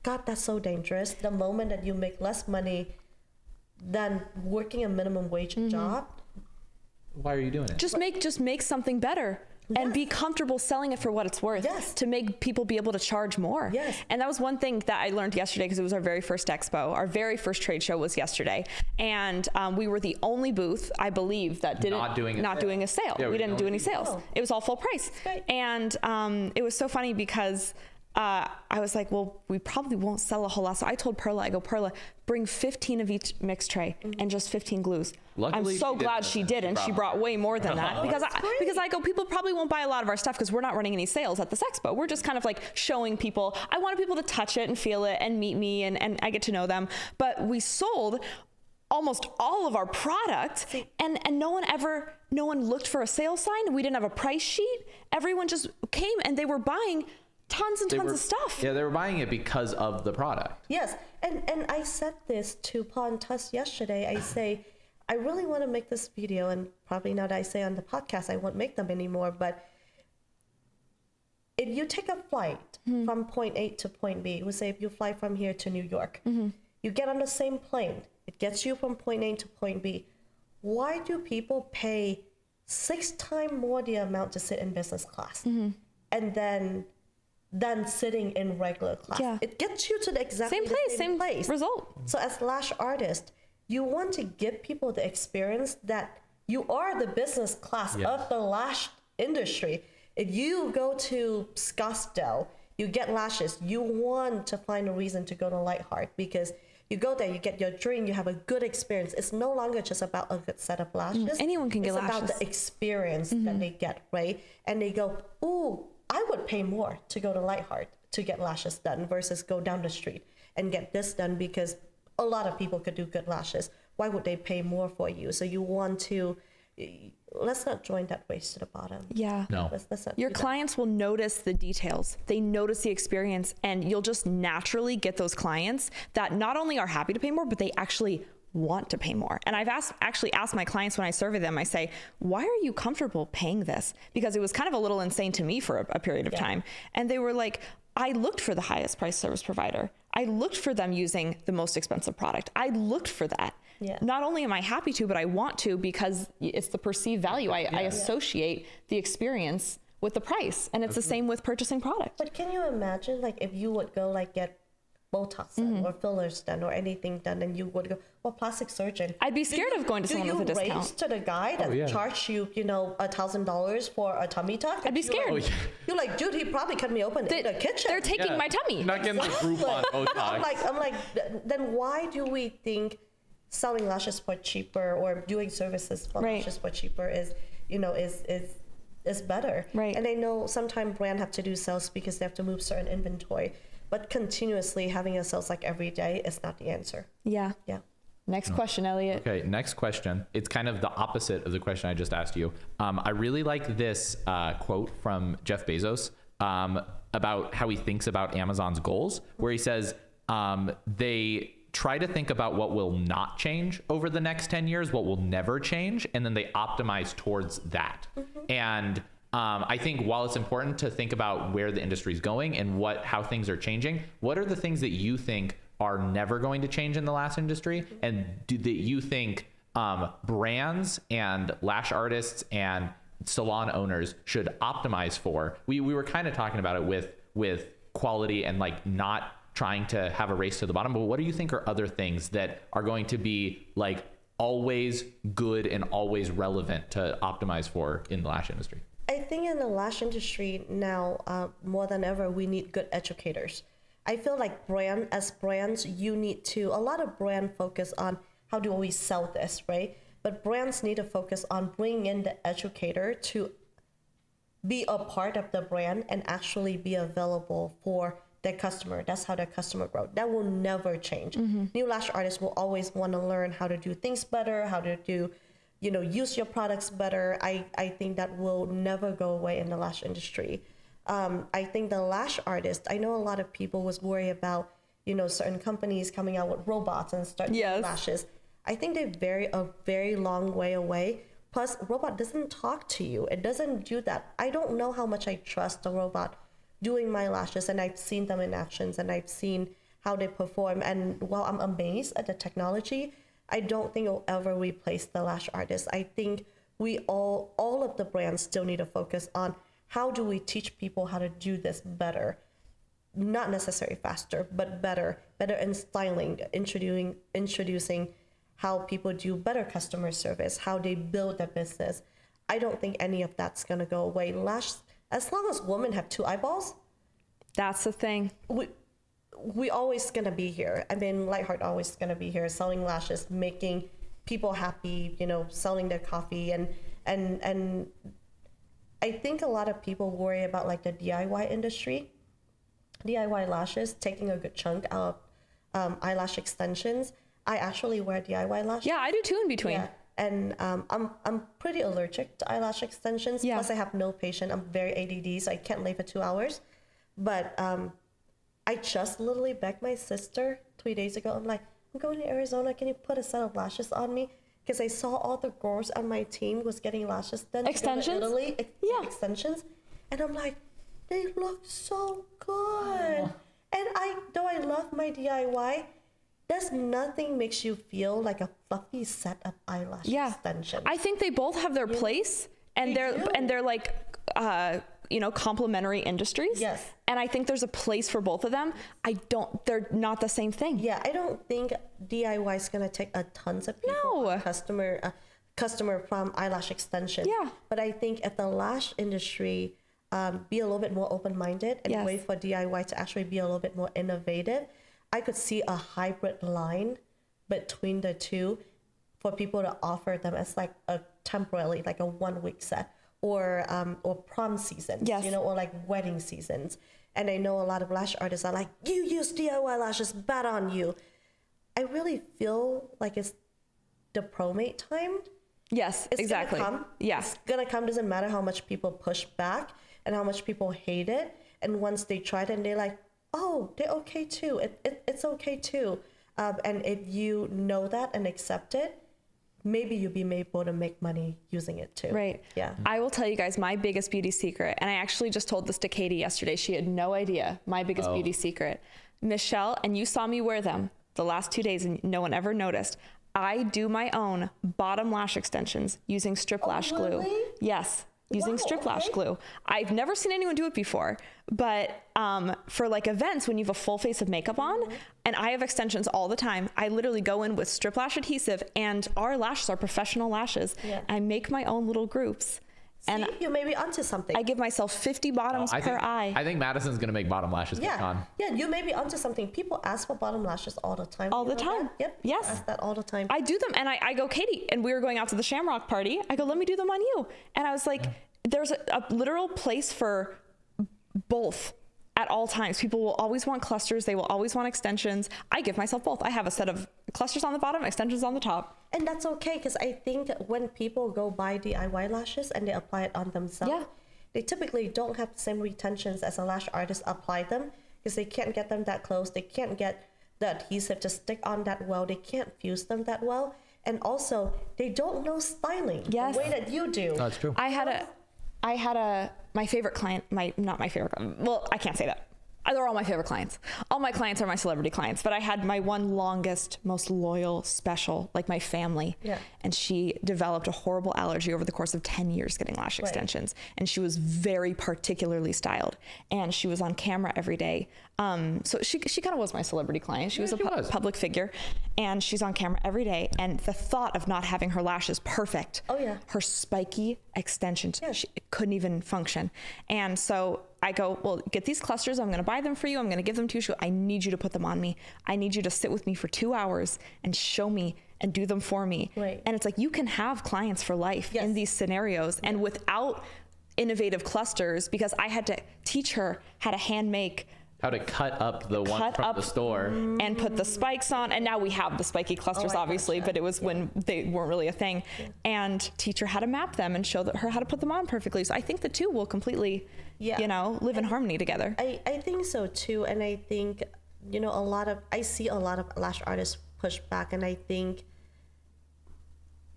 God, that's so dangerous. The moment that you make less money than working a minimum wage job. Why are you doing it? Just make something better. And be comfortable selling it for what it's worth, to make people be able to charge more. Yes. And that was one thing that I learned yesterday, because it was our very first expo. Our very first trade show was yesterday. And we were the only booth, I believe, that not doing a sale. Yeah, we didn't do any sales. Oh. It was all full price. Right. And it was so funny because I was like, well, we probably won't sell a whole lot. So I told Perla, Perla, bring 15 of each mixed tray and just 15 glues. Luckily, I'm so glad she did, and she brought way more than that, because I go, people probably won't buy a lot of our stuff because we're not running any sales at this expo. We're just kind of like showing people. I wanted people to touch it and feel it and meet me, and I get to know them. But we sold almost all of our product, and no one looked for a sales sign. We didn't have a price sheet. Everyone just came and they were buying tons and tons of stuff. Yeah, they were buying it because of the product. Yes, and I said this to Paul and Tuss yesterday. I say, I really want to make this video, and probably now that I say on the podcast, I won't make them anymore, but if you take a flight from point A to point B, we say if you fly from here to New York, you get on the same plane, it gets you from point A to point B. Why do people pay 6 times more the amount to sit in business class? And then sitting in regular class. Yeah. It gets you to the exactly same place. Result. So as lash artist, you want to give people the experience that you are the business class of the lash industry. If you go to Scottsdale, you get lashes, you want to find a reason to go to Lightheart, because you go there, you get your drink, you have a good experience. It's no longer just about a good set of lashes. Anyone can get lashes. It's about the experience that they get, right? And they go, ooh, I would pay more to go to Lightheart to get lashes done versus go down the street and get this done, because a lot of people could do good lashes. Why would they pay more for you? So you want to, let's not join that race to the bottom. Yeah. No. Let's not Your clients will notice the details. They notice the experience, and you'll just naturally get those clients that not only are happy to pay more, but they actually want to pay more. And I've actually asked my clients when I survey them, I say, why are you comfortable paying this? Because it was kind of a little insane to me for a period of time. And they were like, I looked for the highest price service provider. I looked for them using the most expensive product. I looked for that. Yeah. Not only am I happy to, but I want to, because it's the perceived value. I associate the experience with the price. And it's the same with purchasing product. But can you imagine, like, if you would go like get Botox done or fillers done or anything done, and you would go, well, plastic surgeon. I'd be scared of going to someone with a discount. Do you raise to the guy that charged you, $1,000 for a tummy tuck? I'd be scared. You're like, dude, he probably cut me open in the kitchen. They're taking my tummy. You're not getting the Groupon Botox. I'm like, then why do we think selling lashes for cheaper or doing services for lashes for cheaper is better. Right. And I know sometimes brands have to do sales because they have to move certain inventory, but continuously having a sales like every day is not the answer. Yeah. Yeah. Next question, Elliot. Okay, next question. It's kind of the opposite of the question I just asked you. I really like this quote from Jeff Bezos about how he thinks about Amazon's goals, where he says they try to think about what will not change over the next 10 years, what will never change, and then they optimize towards that. And I think while it's important to think about where the industry is going and how things are changing, what are the things that you think are never going to change in the lash industry, and that you think brands and lash artists and salon owners should optimize for? We were kind of talking about it with quality and like not trying to have a race to the bottom, but what do you think are other things that are going to be like always good and always relevant to optimize for in the lash industry? I think in the lash industry now, more than ever, we need good educators. I feel like brands, you need to, a lot of brand focus on how do we sell this, right? But brands need to focus on bringing in the educator to be a part of the brand and actually be available for their customer. That's how their customer grows. That will never change. New lash artists will always want to learn how to do things better, how to do, use your products better. I think that will never go away in the lash industry. I think the lash artist, I know a lot of people was worried about, certain companies coming out with robots and start doing lashes. I think they're a very long way away. Plus, robot doesn't talk to you. It doesn't do that. I don't know how much I trust a robot doing my lashes, and I've seen them in actions, and I've seen how they perform. And while I'm amazed at the technology, I don't think it'll ever replace the lash artist. I think we all of the brands still need to focus on how do we teach people how to do this better, not necessarily faster, but better in styling, introducing how people do better customer service, how they build their business. I don't think any of that's gonna go away. Lash, as long as women have two eyeballs, that's the thing. We always gonna be here. I mean, Lightheart always gonna be here, selling lashes, making people happy, selling their coffee, and I think a lot of people worry about like the DIY industry, DIY lashes, taking a good chunk out of eyelash extensions. I actually wear DIY lashes. Yeah, I do too in between. Yeah. And I'm pretty allergic to eyelash extensions. Yeah. Plus I have no patience. I'm very ADD, so I can't lay for 2 hours. But I just literally begged my sister 3 days ago. I'm like, I'm going to Arizona. Can you put a set of lashes on me? Because I saw all the girls on my team was getting lashes done. Extensions? Italy, extensions. And I'm like, they look so good. And though I love my DIY, there's nothing makes you feel like a fluffy set of eyelash extensions. I think they both have their place, and they're like complementary industries. Yes. And I think there's a place for both of them. They're not the same thing. Yeah, I don't think DIY is gonna take a tons of people customer from eyelash extension. Yeah. But I think if the lash industry be a little bit more open-minded and wait for DIY to actually be a little bit more innovative, I could see a hybrid line between the two for people to offer them as like a temporarily, like a 1 week set, or prom seasons, or like wedding seasons. And I know a lot of lash artists are like, you use DIY lashes, bad on you. I really feel like it's the pro-mate time. Yes, It's exactly. Gonna come. Yeah. It's gonna come, doesn't matter how much people push back and how much people hate it. And once they try it and they're like, oh, they're okay too. It's okay too. And if you know that and accept it, maybe you'll be able to make money using it too. Right. Yeah. I will tell you guys my biggest beauty secret, and I actually just told this to Katie yesterday. She had no idea my biggest beauty secret. Michelle, and you saw me wear them the last 2 days and no one ever noticed. I do my own bottom lash extensions using strip lash glue. Really? Yes. Using strip lash okay. glue. I've never seen anyone do it before, but for like events when you have a full face of makeup on, and I have extensions all the time, I literally go in with strip lash adhesive, and our lashes are professional lashes. Yeah. I make my own little groups. And you may be onto something. I give myself 50 bottoms per eye. I think Madison's going to make bottom lashes get on. Yeah, you may be onto something. People ask for bottom lashes all the time. All the time. Yep. Yes. Ask that all the time. I do them, and I go, Katie, and we were going out to the Shamrock party. I go, let me do them on you. And I was like, there's a literal place for both at all times. People will always want clusters. They will always want extensions. I give myself both. I have a set of clusters on the bottom, extensions on the top. And that's okay, because I think when people go buy DIY lashes and they apply it on themselves, they typically don't have the same retentions as a lash artist applied them, because they can't get them that close. They can't get the adhesive to stick on that well. They can't fuse them that well. And also, they don't know styling the way that you do. That's true. I had my favorite client, not my favorite, well, I can't say that. They're all my favorite clients. All my clients are my celebrity clients, but I had my one longest, most loyal, special, like my family. Yeah. And she developed a horrible allergy over the course of 10 years getting lash extensions. And she was very particularly styled. And she was on camera every day. So she kind of was my celebrity client. She was a public figure. And she's on camera every day. And the thought of not having her lashes perfect, her spiky extensions, she couldn't even function. And so I go, well, get these clusters. I'm going to buy them for you. I'm going to give them to you. She goes, I need you to put them on me. I need you to sit with me for 2 hours and show me and do them for me. Right. And it's like, you can have clients for life in these scenarios. And without innovative clusters, because I had to teach her how to hand make, how to cut up the one from the store and put the spikes on. And now we have the spiky clusters, obviously, but it was when they weren't really a thing. And teach her how to map them and show her how to put them on perfectly. So I think the two will completely, live in harmony together. I think so too. And I think, I see a lot of lash artists push back, and I think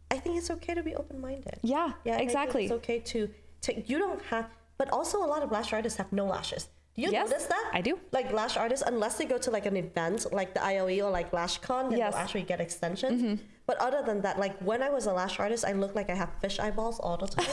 it's okay to be open-minded. Yeah, exactly. It's okay to take, you don't have, but also a lot of lash artists have no lashes. Do you notice that? I do. Like lash artists, unless they go to like an event like the IOE or like LashCon, then they'll actually get extensions. But other than that, like when I was a lash artist, I looked like I have fish eyeballs all the time.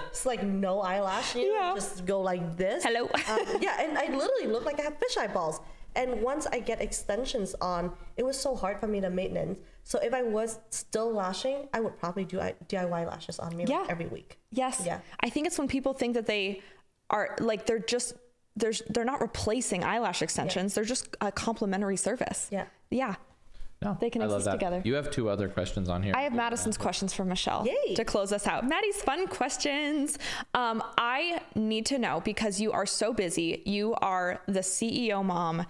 It's like no eyelash, just go like this. Hello. And I literally look like I have fish eyeballs. And once I get extensions on, it was so hard for me to maintenance. So if I was still lashing, I would probably do DIY lashes on me like every week. Yes. Yeah. I think it's when people think that they are like, they're not replacing eyelash extensions. They're just a complimentary service. Yeah. No, they can exist together. You have 2 other questions on here. I have Madison's questions for Michelle to close us out. Maddie's fun questions. I need to know, because you are so busy. You are the CEO mom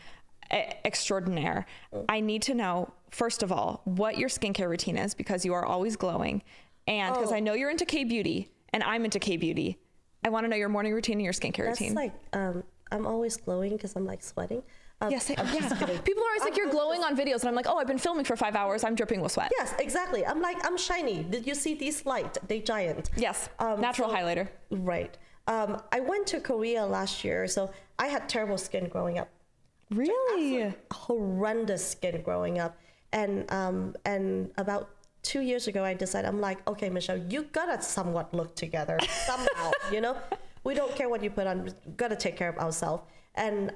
extraordinaire. I need to know, first of all, what your skincare routine is, because you are always glowing. And because I know you're into K-beauty and I'm into K-beauty. I want to know your morning routine and your skincare routine. That's like, I'm always glowing because I'm like sweating. People are always like, you're glowing on videos. And I'm like, oh, I've been filming for 5 hours. I'm dripping with sweat. Yes, exactly. I'm like, I'm shiny. Did you see these light? They giant. Yes, natural highlighter. Right. I went to Korea last year. So I had terrible skin growing up. Really? Horrendous skin growing up. And about 2 years ago, I decided, I'm like, okay, Michelle, you gotta somewhat look together somehow, We don't care what you put on, we gotta take care of ourselves. And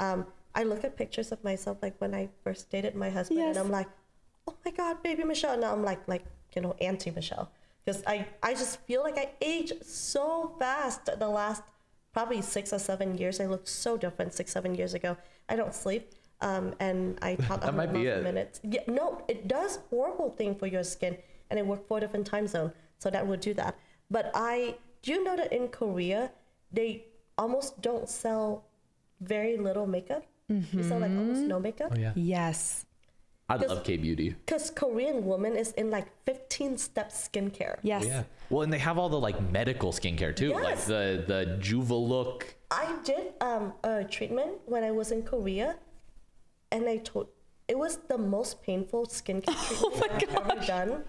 I look at pictures of myself, like when I first dated my husband, and I'm like, oh my God, baby Michelle. And now I'm like, Auntie Michelle. Because I just feel like I aged so fast the last probably 6 or 7 years. I looked so different 6-7 years ago. I don't sleep. And I talk that might be it. Minutes. Yeah, no, it does horrible thing for your skin, and I work 4 different time zones, so that would do that. But do you know that in Korea they almost don't sell very little makeup? They sell like almost no makeup. Oh yeah. Yes. I love K-beauty. Because Korean woman is in like 15-step skincare. Yes. Oh, yeah. Well, and they have all the like medical skincare too, like the Juva look. I did a treatment when I was in Korea, and it was the most painful skincare treatment I've ever done.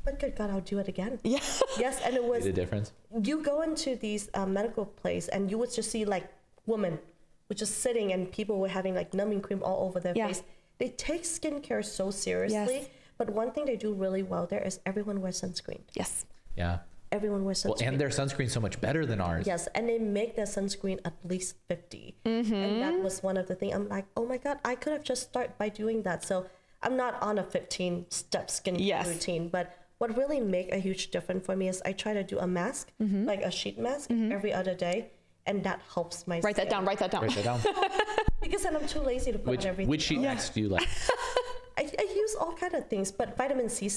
But good God, I'll do it again. Yeah. Yes, and it was the difference. You go into these medical place, and you would just see like women were just sitting, and people were having like numbing cream all over their face. They take skincare so seriously, but one thing they do really well there is everyone wears sunscreen. Yes. Yeah. Everyone wears sunscreen. Well, and their sunscreen's so much better than ours. Yes, and they make their sunscreen at least 50. And that was one of the things. I'm like, oh my God, I could have just started by doing that. So I'm not on a 15-step skincare routine, but what really make a huge difference for me is I try to do a mask, like a sheet mask every other day. And that helps my Write that down. Write that down. Because then I'm too lazy to put on everything. Which sheet mask do you like? I use all kind of things, but vitamin C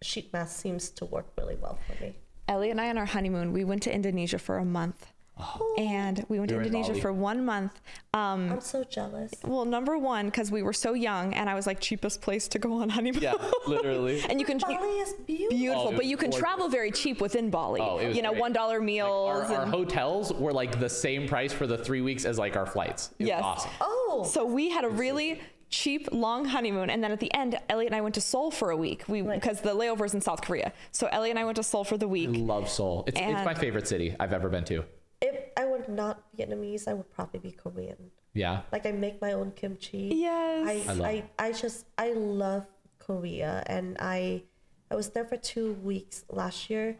sheet mask seems to work really well for me. Ellie and I on our honeymoon, we went to Indonesia for a month. And we went to Indonesia for 1 month. I'm so jealous. Well, number one, because we were so young, and I was like, cheapest place to go on honeymoon. Yeah, literally. And you can Bali is beautiful. beautiful, but you can travel very cheap within Bali. Oh, it was great. $1 meals. Our hotels were like the same price for the 3 weeks as like our flights. It was awesome. Oh. So we had a really cheap, long honeymoon. And then at the end, Elliot and I went to Seoul for a week because the layover is in South Korea. So Elliot and I went to Seoul for the week. I love Seoul. It's my favorite city I've ever been to. If I were not Vietnamese, I would probably be Korean. Yeah. Like I make my own kimchi. Yes. I love Korea, and I was there for 2 weeks last year.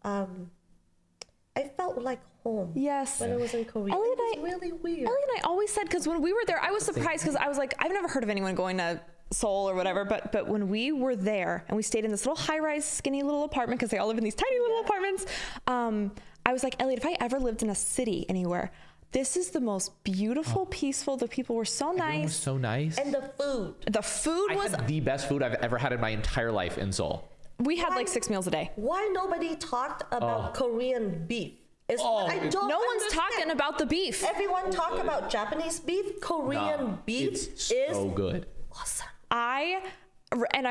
I felt like home. Yes. When I was in Korea. It was really weird. Ellie and I always said, because when we were there, I was surprised because I was like, I've never heard of anyone going to Seoul or whatever, but when we were there and we stayed in this little high-rise, skinny little apartment, because they all live in these tiny little apartments, I was like, Elliot, if I ever lived in a city anywhere, this is the most beautiful, peaceful. The people were so nice. Everyone was so nice. And the food. The food I was had the best food I've ever had in my entire life in Seoul. We had like 6 meals a day. Why nobody talked about Korean beef? Is what I don't No one's understand. talking about the beef. Everyone talk about Japanese beef. Korean beef It's is so good. awesome. I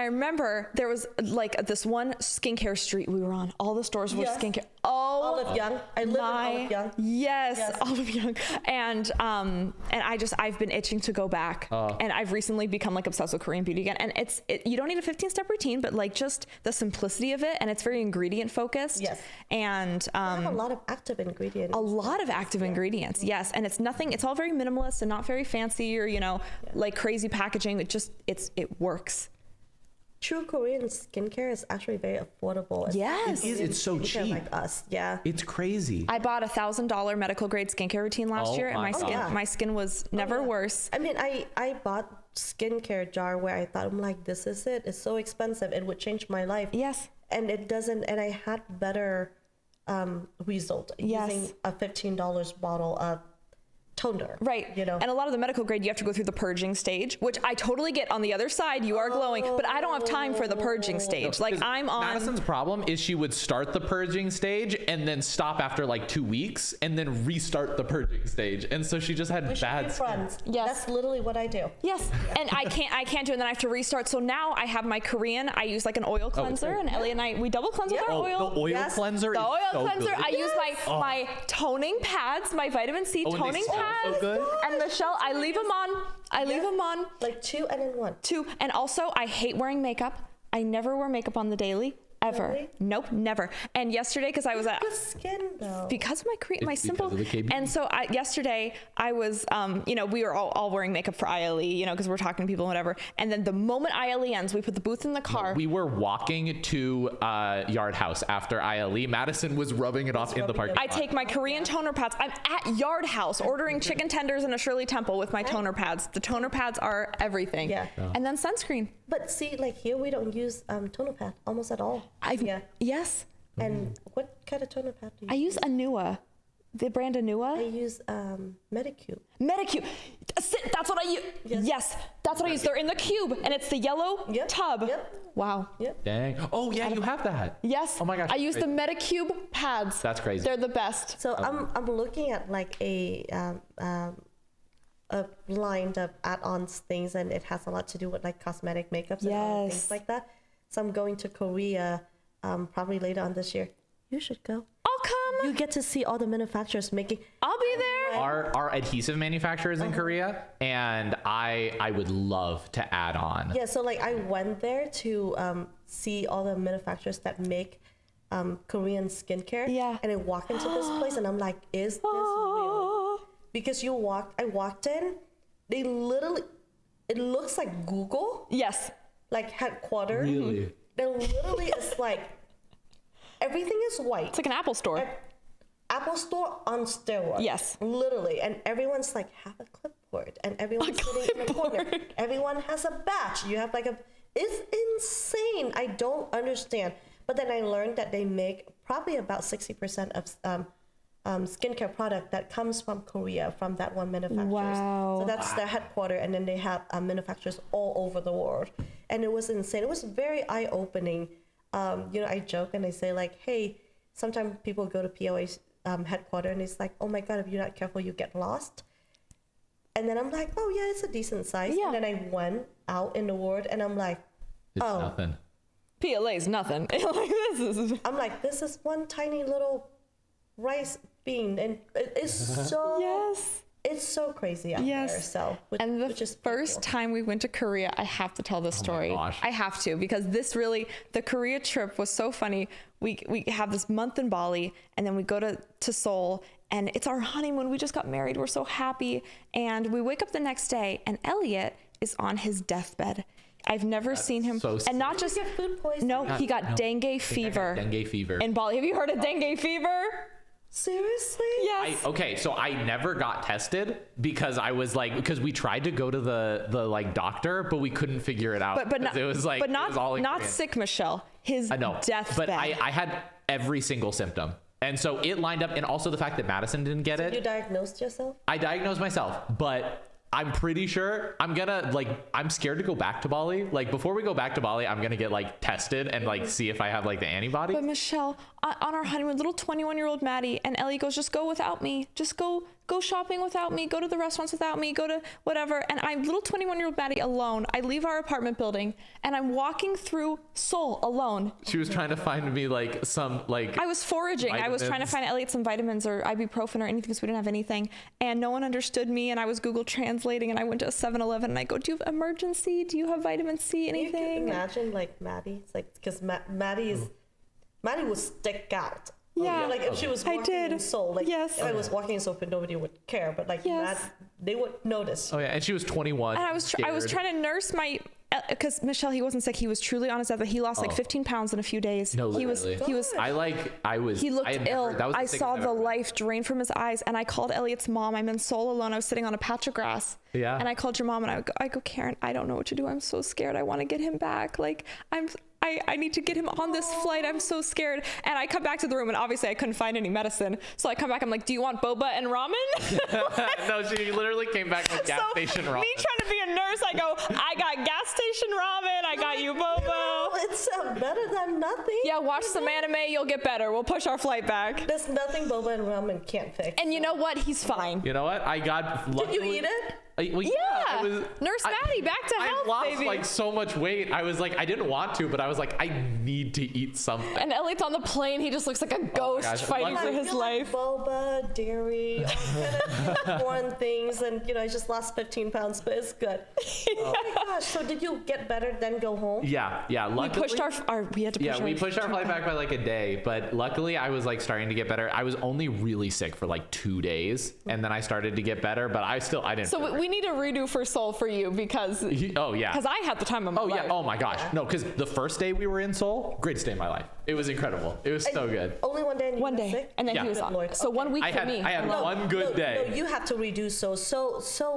remember there was like this one skincare street we were on. All the stores were Yes. skincare. Oh, Olive Young. I live in Olive Young. Yes, Olive Young. And I've been itching to go back. And I've recently become like obsessed with Korean beauty again. And you don't need a 15-step routine, but like just the simplicity of it, and it's very ingredient focused. Yes. And They have a lot of active ingredients. a lot of active ingredients, yes. And it's all very minimalist and not very fancy or like crazy packaging. It works. True Korean skincare is actually very affordable. Yes. It is. It's so Skincare cheap. like us, yeah. It's crazy. I bought $1,000 medical grade skincare routine last year, and my God. my skin was never worse. I mean, I bought skincare jar where I thought, I'm like, this is it. It's so expensive. It would change my life. Yes. And it doesn't. And I had better result using a $15 bottle of toner. Right. You know. And a lot of the medical grade, you have to go through the purging stage, which I totally get. On the other side, you are glowing, but I don't have time for the purging stage. Like I'm on. Madison's problem is she would start the purging stage and then stop after like 2 weeks and then restart the purging stage. And so she just had We should bad be skin. friends. Yes. That's literally what I do. Yes, and I can't do it, and then I have to restart. So now I have my Korean. I use like an oil cleanser, and Ellie and I we double cleanse with our oil. The oil Yes. cleanser The is oil so cleanser. good. I use my toning pads, my vitamin C and they toning smell so pads, good. and Michelle, I leave them on. Like 2 and then 1. 2, and also I hate wearing makeup. I never wear makeup on the daily. Ever. Really? Nope, never. And yesterday, because I was at Good skin though. because of my simple because of the KB. and so yesterday I was we were all wearing makeup for ILE, because we're talking to people and whatever, and then the moment ILE ends, we put the booth in the car. We were walking to Yard House after ILE. Madison was rubbing it off in the parking I lot. take my Korean toner pads. I'm at Yard House ordering chicken tenders and a Shirley Temple with my toner pads. The toner pads are everything. Yeah. And then sunscreen. But see, like here we don't use toner pad almost at all. Yes. And what kind of toner pad do you I use Anua, the brand I Anua. use Medicube. Medicube. That's what I use. Yes, that's what I use. They're in the cube, and it's the yellow tub. Yep. Wow. Yep. Dang. Oh yeah, you have that. Yes. Oh my gosh. I use the Medicube pads. That's crazy. They're the best. So I'm looking at like a line of add-ons things, and it has a lot to do with like cosmetic makeups and other things like that. So I'm going to Korea probably later on this year. You should go. I'll come. You get to see all the manufacturers making. I'll be there. Our adhesive manufacturers in Korea, and I would love to add on. Yeah, so like I went there to see all the manufacturers that make Korean skincare. Yeah. And I walk into this place and I'm like, is this real? Because I walked in, they literally, it looks like Google, Yes. like headquarters. Really? They literally is like, everything is white. It's like an Apple store. Apple Store on steroids. Yes. Literally. And everyone's like, have a clipboard. And everyone's sitting in a corner. Everyone has a badge. You have like a It's insane. I don't understand. But then I learned that they make probably about 60% of skincare product that comes from Korea, from that one manufacturer. Wow. So that's their headquarters, and then they have manufacturers all over the world. And it was insane. It was very eye-opening. I joke and I say like, hey, sometimes people go to PLA's headquarters and it's like, oh my God, if you're not careful, you get lost. And then I'm like, oh yeah, it's a decent size. Yeah. And then I went out in the world and I'm like, It's nothing. PLA's nothing. I'm like, this is one tiny little rice bean, and it's so Yes. it's so crazy out Yes. there. So, And the which is first cool. time we went to Korea, I have to tell this story. gosh. I have to, because the Korea trip was so funny. We have this month in Bali, and then we go to Seoul, and it's our honeymoon. We just got married. We're so happy. And we wake up the next day, and Elliot is on his deathbed. I've never seen him. so and not Did just, you get food poisoning? no, he got dengue fever Dengue fever. in Bali. Have you heard of dengue fever? Seriously? Yes. Okay, so I never got tested because I was like, because we tried to go to the like doctor, but we couldn't figure it out. But not, it was like, but it was all not Korean. sick, Michelle. His I know, deathbed. but I had every single symptom, and so it lined up, and also the fact that Madison didn't get You it. diagnosed yourself? I diagnosed myself, but I'm pretty sure I'm scared to go back to Bali. Like before we go back to Bali, I'm gonna get like tested and like see if I have like the antibody. But Michelle, on our honeymoon, little 21-year-old Maddie and Ellie goes, just go without me. Just go shopping without me. Go to the restaurants without me. Go to whatever. And I'm little 21-year-old Maddie alone. I leave our apartment building and I'm walking through Seoul alone. She was trying to find me like some like. I was foraging. I was trying to vitamins. find Elliot some vitamins or ibuprofen or anything because we didn't have anything. And no one understood me. And I was Google translating and I went to a 7-Eleven and I go, do you have emergency? Do you have vitamin C? You can Anything? imagine like Maddie. It's like, because Maddie would stick out. Yeah. Like if she was I walking in did. Seoul, like Yes. if I was walking in Seoul, nobody would care. But like Yes. they would notice. Oh yeah, and she was 21. And I was scared. trying to nurse my, because Michelle, he wasn't sick. He was truly on his deathbed. He lost like 15 pounds in a few days. No, he was literally. he looked had never- ill. that was the I sickest saw I've the ever been. life drain from his eyes, and I called Elliot's mom. I'm in Seoul alone. I was sitting on a patch of grass. Yeah. And I called your mom, and I go, Karen, I don't know what to do. I'm so scared. I want to get him back. Like I need to get him on this flight. I'm so scared. And I come back to the room, and obviously I couldn't find any medicine. So I come back. I'm like, do you want boba and ramen? No, she literally came back with gas station ramen. Me trying to be a nurse, I go, I got gas station ramen. I got you boba. No, it's better than nothing. Yeah, watch some anime. You'll get better. We'll push our flight back. There's nothing boba and ramen can't fix. And you know what? He's fine. You know what? I got. Did you eat it? Well, Yeah. it was, Nurse Maddie, back to health, I lost baby. like so much weight. I was like, I didn't want to, but I was like, I need to eat something. And Elliot's on the plane. He just looks like a ghost gosh. fighting for Luckily- his I feel life. like boba, dairy, all kind of foreign things, and I just lost 15 pounds, but it's good. Oh my gosh! So did you get better then go home? Yeah. We Luckily, pushed we had to push we pushed our flight back by like a day, but luckily I was like starting to get better. I was only really sick for like 2 days, and then I started to get better, but I didn't. feel So great. we need a redo for Seoul for you because Oh yeah. I had the time of my Oh life. yeah. Oh my gosh. No, because the first day we were in Seoul, greatest day of my life. It was incredible. It was so good. Only one day. And you One got day, sick? and then Yeah. he was Good on. Lord. So 1 week I for had me. I had one good day. No, you have to redo So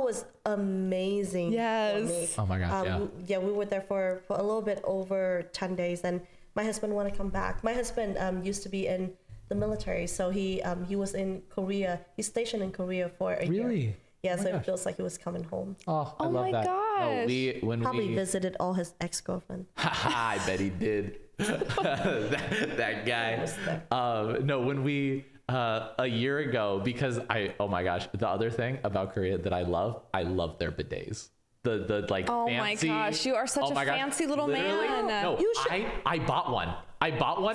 was amazing. Yes. For me. Oh my gosh. Yeah, we were there for a little bit over 10 days, and my husband wanted to come back. My husband used to be in the military, so he was in Korea. He's stationed in Korea for a year. Really? Yeah, Oh my so it gosh. feels like he was coming home. Oh, I Oh love my that. gosh. No, when Probably we visited all his ex-girlfriend. I bet he did. that guy. No, when we a year ago, because oh my gosh, the other thing about Korea that I love their bidets. The like Oh my fancy. gosh, you are such oh a my gosh, fancy little literally, man. No, You should- I bought one.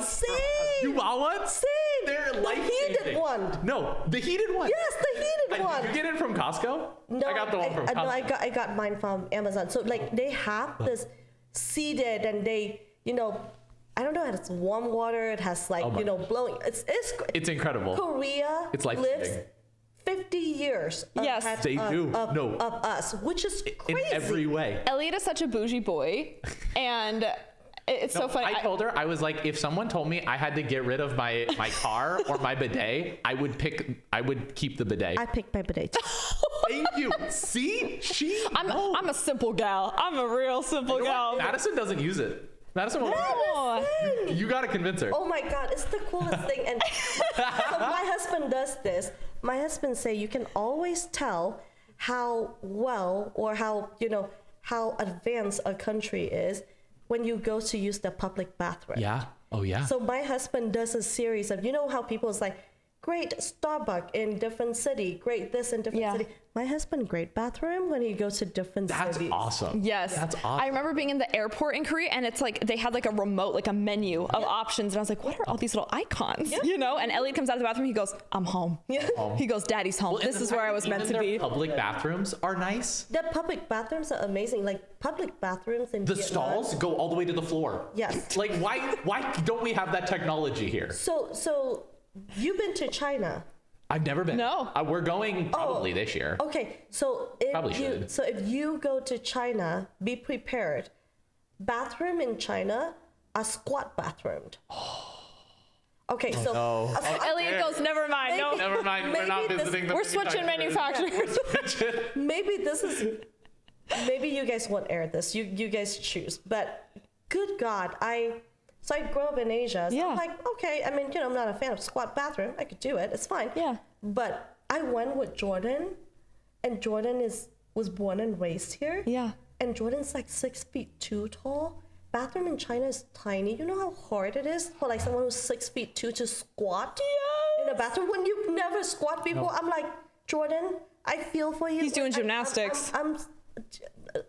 Same. You bought one? Same. They're The life-changing. heated one. No, the heated one. Yes, the heated one. Did you get it from Costco? No, I got the one from Costco. No, I got mine from Amazon. So like they have this seated, and they, I don't know, it has warm water. It has like, Oh my blowing. It's incredible. Korea It's lives life-changing. 50 years. Yes. ahead They do. Of, No. of us, which is In crazy. every way. Elliot is such a bougie boy, and It's so funny. I told her, I was like, if someone told me I had to get rid of my car or my bidet, I would keep the bidet. I picked my bidet. Thank you. See? I'm a simple gal. I'm a real simple gal. Madison doesn't use it. Madison will. You got to convince her. Oh my God, it's the coolest thing. And so my husband does this. My husband say you can always tell how well or how advanced a country is when you go to use the public bathroom. Yeah. Oh yeah. So my husband does a series of, how people is like, great Starbucks in different city, great this in different city. My husband, great bathroom when he goes to different cities. That's awesome. Yes. That's awesome. I remember being in the airport in Korea and it's like they had like a remote, like a menu of options. And I was like, what are all these little icons? And Elliot comes out of the bathroom. He goes, I'm home. He goes, Daddy's home. Well, this is where I was meant to be. Public bathrooms are nice. The public bathrooms are amazing. Like public bathrooms in The Vietnam. stalls go all the way to the floor. Yes. Like why don't we have that technology here? So you've been to China. I've never been. No. We're going probably this year. Okay, so if you go to China, be prepared. Bathroom in China are squat bathrooms. Okay, Elliot goes, never mind. No, Never mind. We're not visiting the we're switching manufacturers. maybe you guys won't air this. You guys choose. But good God, I grew up in Asia. So I'm like, okay, I mean, I'm not a fan of squat bathroom. I could do it. It's fine. Yeah. But I went with Jordan, and Jordan was born and raised here. Yeah. And Jordan's like 6'2" tall. Bathroom in China is tiny. You know how hard it is for like someone who's 6'2" to squat in a bathroom when you've never squat before. No. I'm like, Jordan, I feel for you. He's doing gymnastics.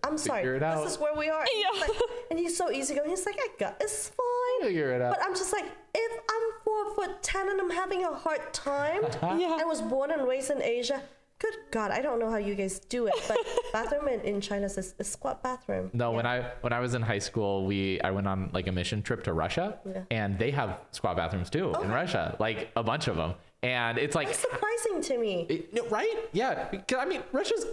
I'm sorry. This is where we are. And he's so easygoing. He's like, it's fine. Figure it out. But I'm just like, if I'm 4'10" and I'm having a hard time, I was born and raised in Asia. Good God, I don't know how you guys do it, but bathroom in China is a squat bathroom. No, when I was in high school, I went on like a mission trip to Russia, and they have squat bathrooms too in Russia, like a bunch of them. And it's like that's surprising to me, right? Yeah, I mean, Russia's.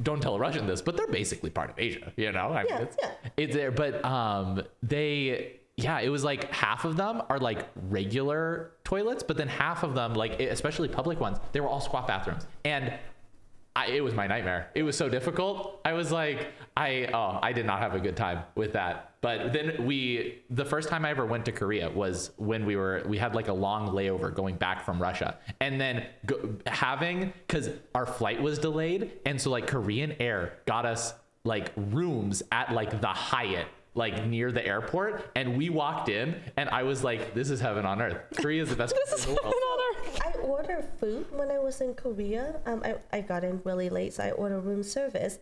Don't tell a Russian this, but they're basically part of Asia, I mean, it's there, but it was like half of them are like regular toilets, but then half of them, like especially public ones, they were all squat bathrooms, and it was my nightmare. It was so difficult. I was like, I did not have a good time with that. But then the first time I ever went to Korea was when we had like a long layover going back from Russia, and then cause our flight was delayed. And so like Korean Air got us like rooms at like the Hyatt, like near the airport. And we walked in and I was like, this is heaven on earth. Korea is the best place in the world. I ordered food when I was in Korea. I got in really late, so I ordered room service.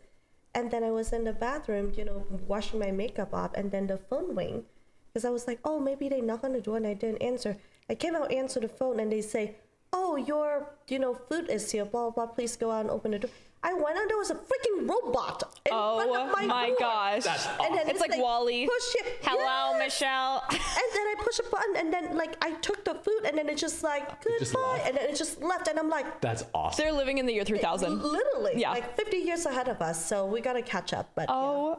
And then I was in the bathroom, washing my makeup off, and then the phone rang. Because I was like, oh, maybe they knock on the door, and I didn't answer. I came out, answer the phone, and they say, oh, your, food is here, blah, blah, blah, please go out and open the door. I went out, there was a freaking robot in front of my door. Gosh. That's awesome. And then it's like Wall-E. Push it. Hello, Michelle. And then I push a button, and then like I took the food, and then it just like goodbye, and then it just left, and I'm like, that's awesome. They're living in the year 3000. Literally, like 50 years ahead of us, so we gotta catch up. But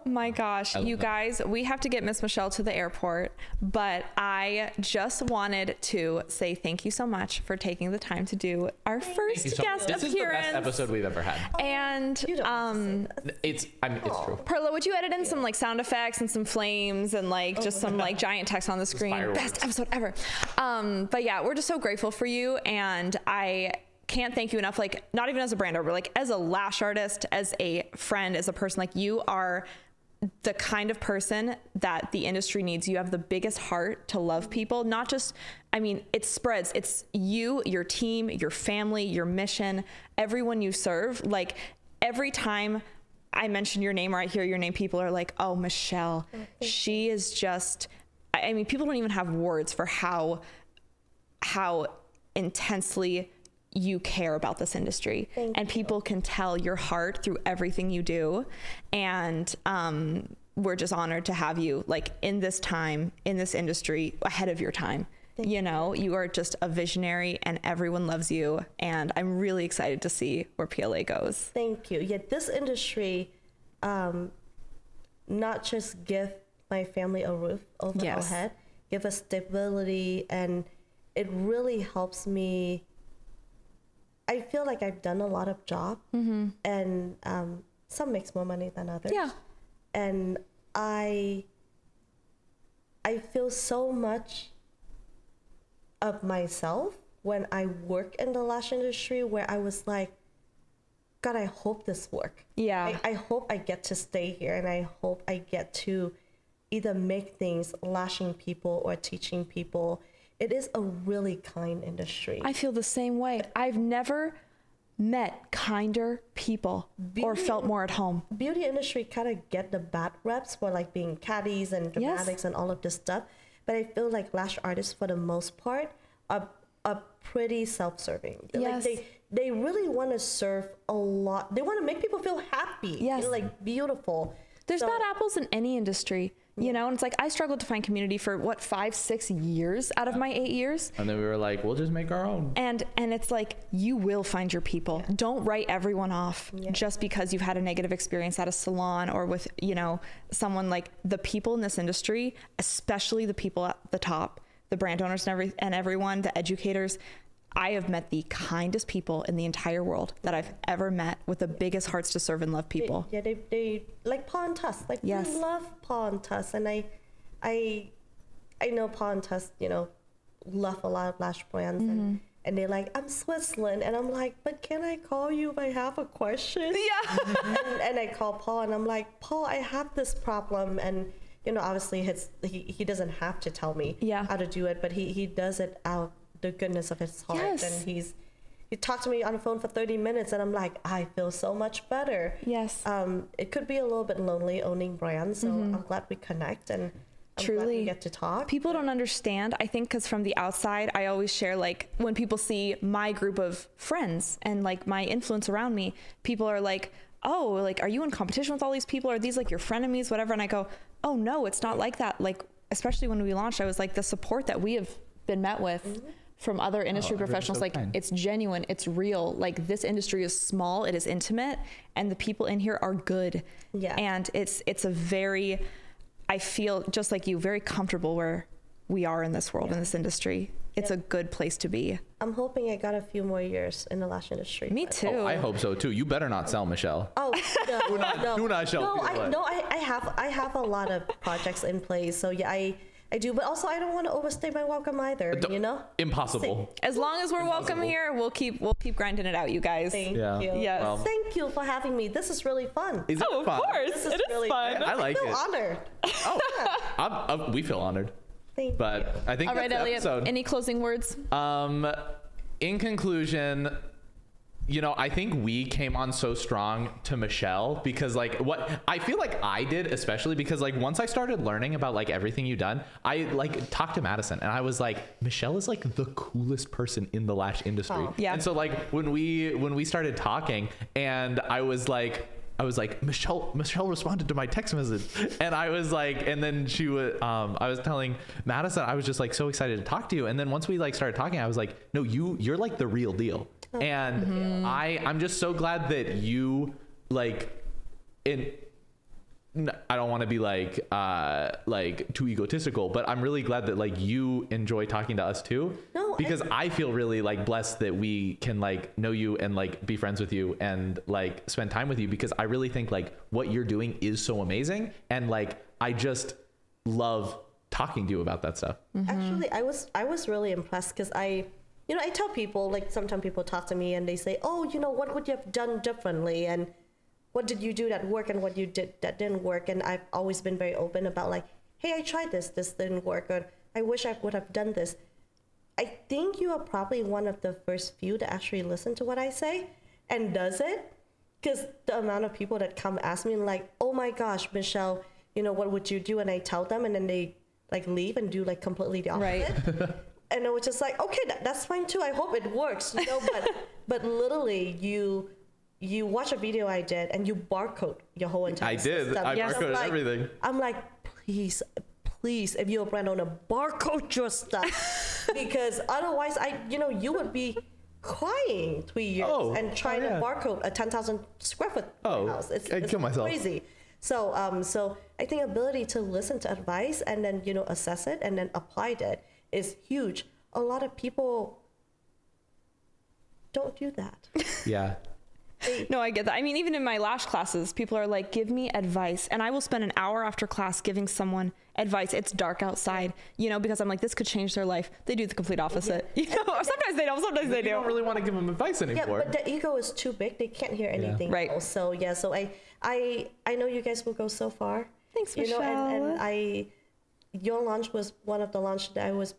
my gosh, you guys, we have to get Miss Michelle to the airport, but I just wanted to say thank you so much for taking the time to do our first guest appearance. This is the best episode we've ever had. And it's true. Perla, would you edit in some like sound effects and some flames and like just some like giant text on the screen? Best episode ever. But yeah, we're just so grateful for you, and I can't thank you enough. Like, not even as a brand owner, like as a lash artist, as a friend, as a person, like you are the kind of person that the industry needs. You have the biggest heart to love people, not just, I mean, it spreads. It's you, your team, your family, your mission, everyone you serve. Like every time I mention your name or I hear your name, people are like, oh, Michelle, she is just, I mean, people don't even have words for how intensely you care about this industry. And people can tell your heart through everything you do. And we're just honored to have you like in this time, in this industry, ahead of your time. You are just a visionary, and everyone loves you. And I'm really excited to see where PLA goes. Thank you. Yeah, this industry, not just give my family a roof over our head, give us stability, and it really helps me. I feel like I've done a lot of job, and some makes more money than others. Yeah. And I feel so much of myself when I work in the lash industry, where I was like, God, I hope this works. Yeah. I hope I get to stay here, and I hope I get to either make things lashing people or teaching people. It is a really kind industry. I feel the same way. I've never met kinder people or felt more at home. Beauty industry kind of get the bad reps for like being caddies and dramatics and all of this stuff. But I feel like lash artists, for the most part, are pretty self-serving. Yes. Like they really want to serve a lot. They want to make people feel happy. Yes. Like beautiful. There's bad apples in any industry, you know, and it's like I struggled to find community for 5-6 years out of my 8 years. And then we were like, we'll just make our own. And it's like, you will find your people. Don't write everyone off just because you've had a negative experience at a salon or with, you know, someone. Like, the people in this industry, especially the people at the top, the brand owners and everyone, the educators. I have met the kindest people in the entire world that I've ever met, with the biggest hearts to serve and love people. They like Paul and Tuss. Like, we love Paul and Tuss, and I know Paul and Tuss, you know, love a lot of lash brands, and they're like, I'm Switzerland, and I'm like, but can I call you if I have a question? Yeah. and I call Paul, and I'm like, Paul, I have this problem, and you know, obviously he doesn't have to tell me how to do it, but he does it out the goodness of his heart. And he talked to me on the phone for 30 minutes, and I'm like, I feel so much better. Yes. It could be a little bit lonely owning brands, so I'm glad we connect, and I'm glad we get to talk. People don't understand, I think, because from the outside, I always share, like, when people see my group of friends and like my influence around me, people are like, oh, like, are you in competition with all these people? Are these like your frenemies, whatever? And I go, oh no, it's not like that. Like, especially when we launched, I was like, the support that we have been met with from other industry professionals, like, it's genuine, it's real. Like, this industry is small, it is intimate, and the people in here are good. Yeah. And it's a very, I feel just like you, very comfortable where we are in this world, in this industry. It's a good place to be. I'm hoping I got a few more years in the lash industry. Me too. Oh, I hope so too. You better not sell, Michelle. Oh, no, do not sell. I have a lot of projects in place. So yeah, I do, but also I don't want to overstay my welcome either. You know, impossible. As long as we're welcome here, we'll keep grinding it out, you guys. Thank you. Yes. Well, thank you for having me. This is really fun. Is it fun? Of course, this is really fun. I like it. I feel honored. Oh, we feel honored. Thank you. I think all right, Elliot. Episode. Any closing words? In conclusion, you know, I think we came on so strong to Michelle because, like, what I feel like I did, especially because, like, once I started learning about like everything you've done, I like talked to Madison and I was like, Michelle is like the coolest person in the lash industry. Oh, yeah. And so like when we started talking, and I was like, Michelle responded to my text message, and I was like, and then she was, I was telling Madison, I was just like so excited to talk to you. And then once we like started talking, I was like, no, you're like the real deal. Oh, and I'm just so glad that you like, I don't want to be like too egotistical, but I'm really glad that like you enjoy talking to us too. No, because I feel really like blessed that we can like know you and like be friends with you and like spend time with you, because I really think like what you're doing is so amazing, and like I just love talking to you about that stuff. Mm-hmm. Actually, I was really impressed because I tell people, like, sometimes people talk to me and they say, oh, you know, what would you have done differently, and what did you do that worked and what you did that didn't work? And I've always been very open about like, hey, I tried this didn't work, or I wish I would have done this. I think you are probably one of the first few to actually listen to what I say and does it, because the amount of people that come ask me like, oh my gosh, Michelle, you know, what would you do? And I tell them, and then they like leave and do like completely the opposite. Right. And I was just like, okay, that's fine too. I hope it works, you know. But literally, you watch a video I did and you barcode your whole entire system. I barcoded everything. I'm like, please, if you're a brand owner, barcode your stuff, because otherwise, you would be crying 3 years and trying to barcode a 10,000 square foot house. I'd kill myself. Crazy. So I think ability to listen to advice and then, assess it and then apply it is huge. A lot of people don't do that. Yeah. No, I get that. I mean, even in my lash classes, people are like, give me advice. And I will spend an hour after class giving someone advice. It's dark outside, because I'm like, this could change their life. They do the complete opposite. Sometimes they don't, sometimes they do. You don't really want to give them advice anymore. Yeah, but the ego is too big. They can't hear anything Right. else. So I know you guys will go so far. Thanks, Michelle. And your launch was one of the launches that I was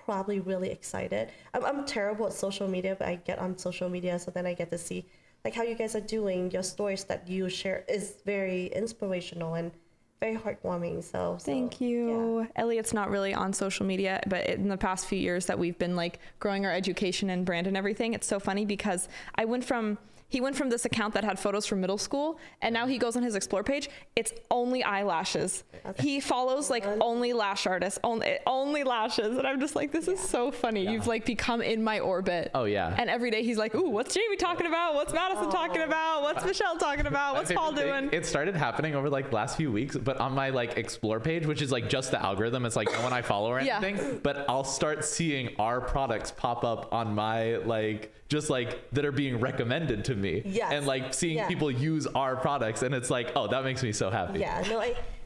probably really excited. I'm terrible at social media, but I get on social media, so then I get to see like how you guys are doing. Your stories that you share is very inspirational and very heartwarming. So thank you. Yeah. Elliot's not really on social media, but in the past few years that we've been like growing our education and brand and everything, it's so funny because he went from this account that had photos from middle school, and now he goes on his explore page. It's only eyelashes. He follows like only lash artists, only lashes. And I'm just like, this is so funny. You've like become in my orbit. Oh yeah. And every day he's like, ooh, what's Jamie talking about? What's Madison talking about? What's Michelle talking about? What's Paul doing? It started happening over like last few weeks, but on my like explore page, which is like just the algorithm, it's like no one I follow or anything, but I'll start seeing our products pop up on my like, just like that are being recommended to me. Yes. And like seeing people use our products, and it's like, oh, that makes me so happy. Yeah, no,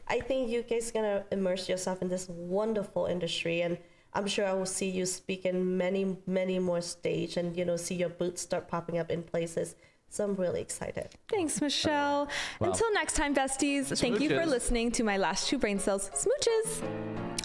I think you guys are gonna immerse yourself in this wonderful industry, and I'm sure I will see you speak in many, many more stage, and see your boots start popping up in places. So I'm really excited. Thanks, Michelle. Wow. Until next time, besties. Thank you for listening to my last 2 brain cells. Smooches.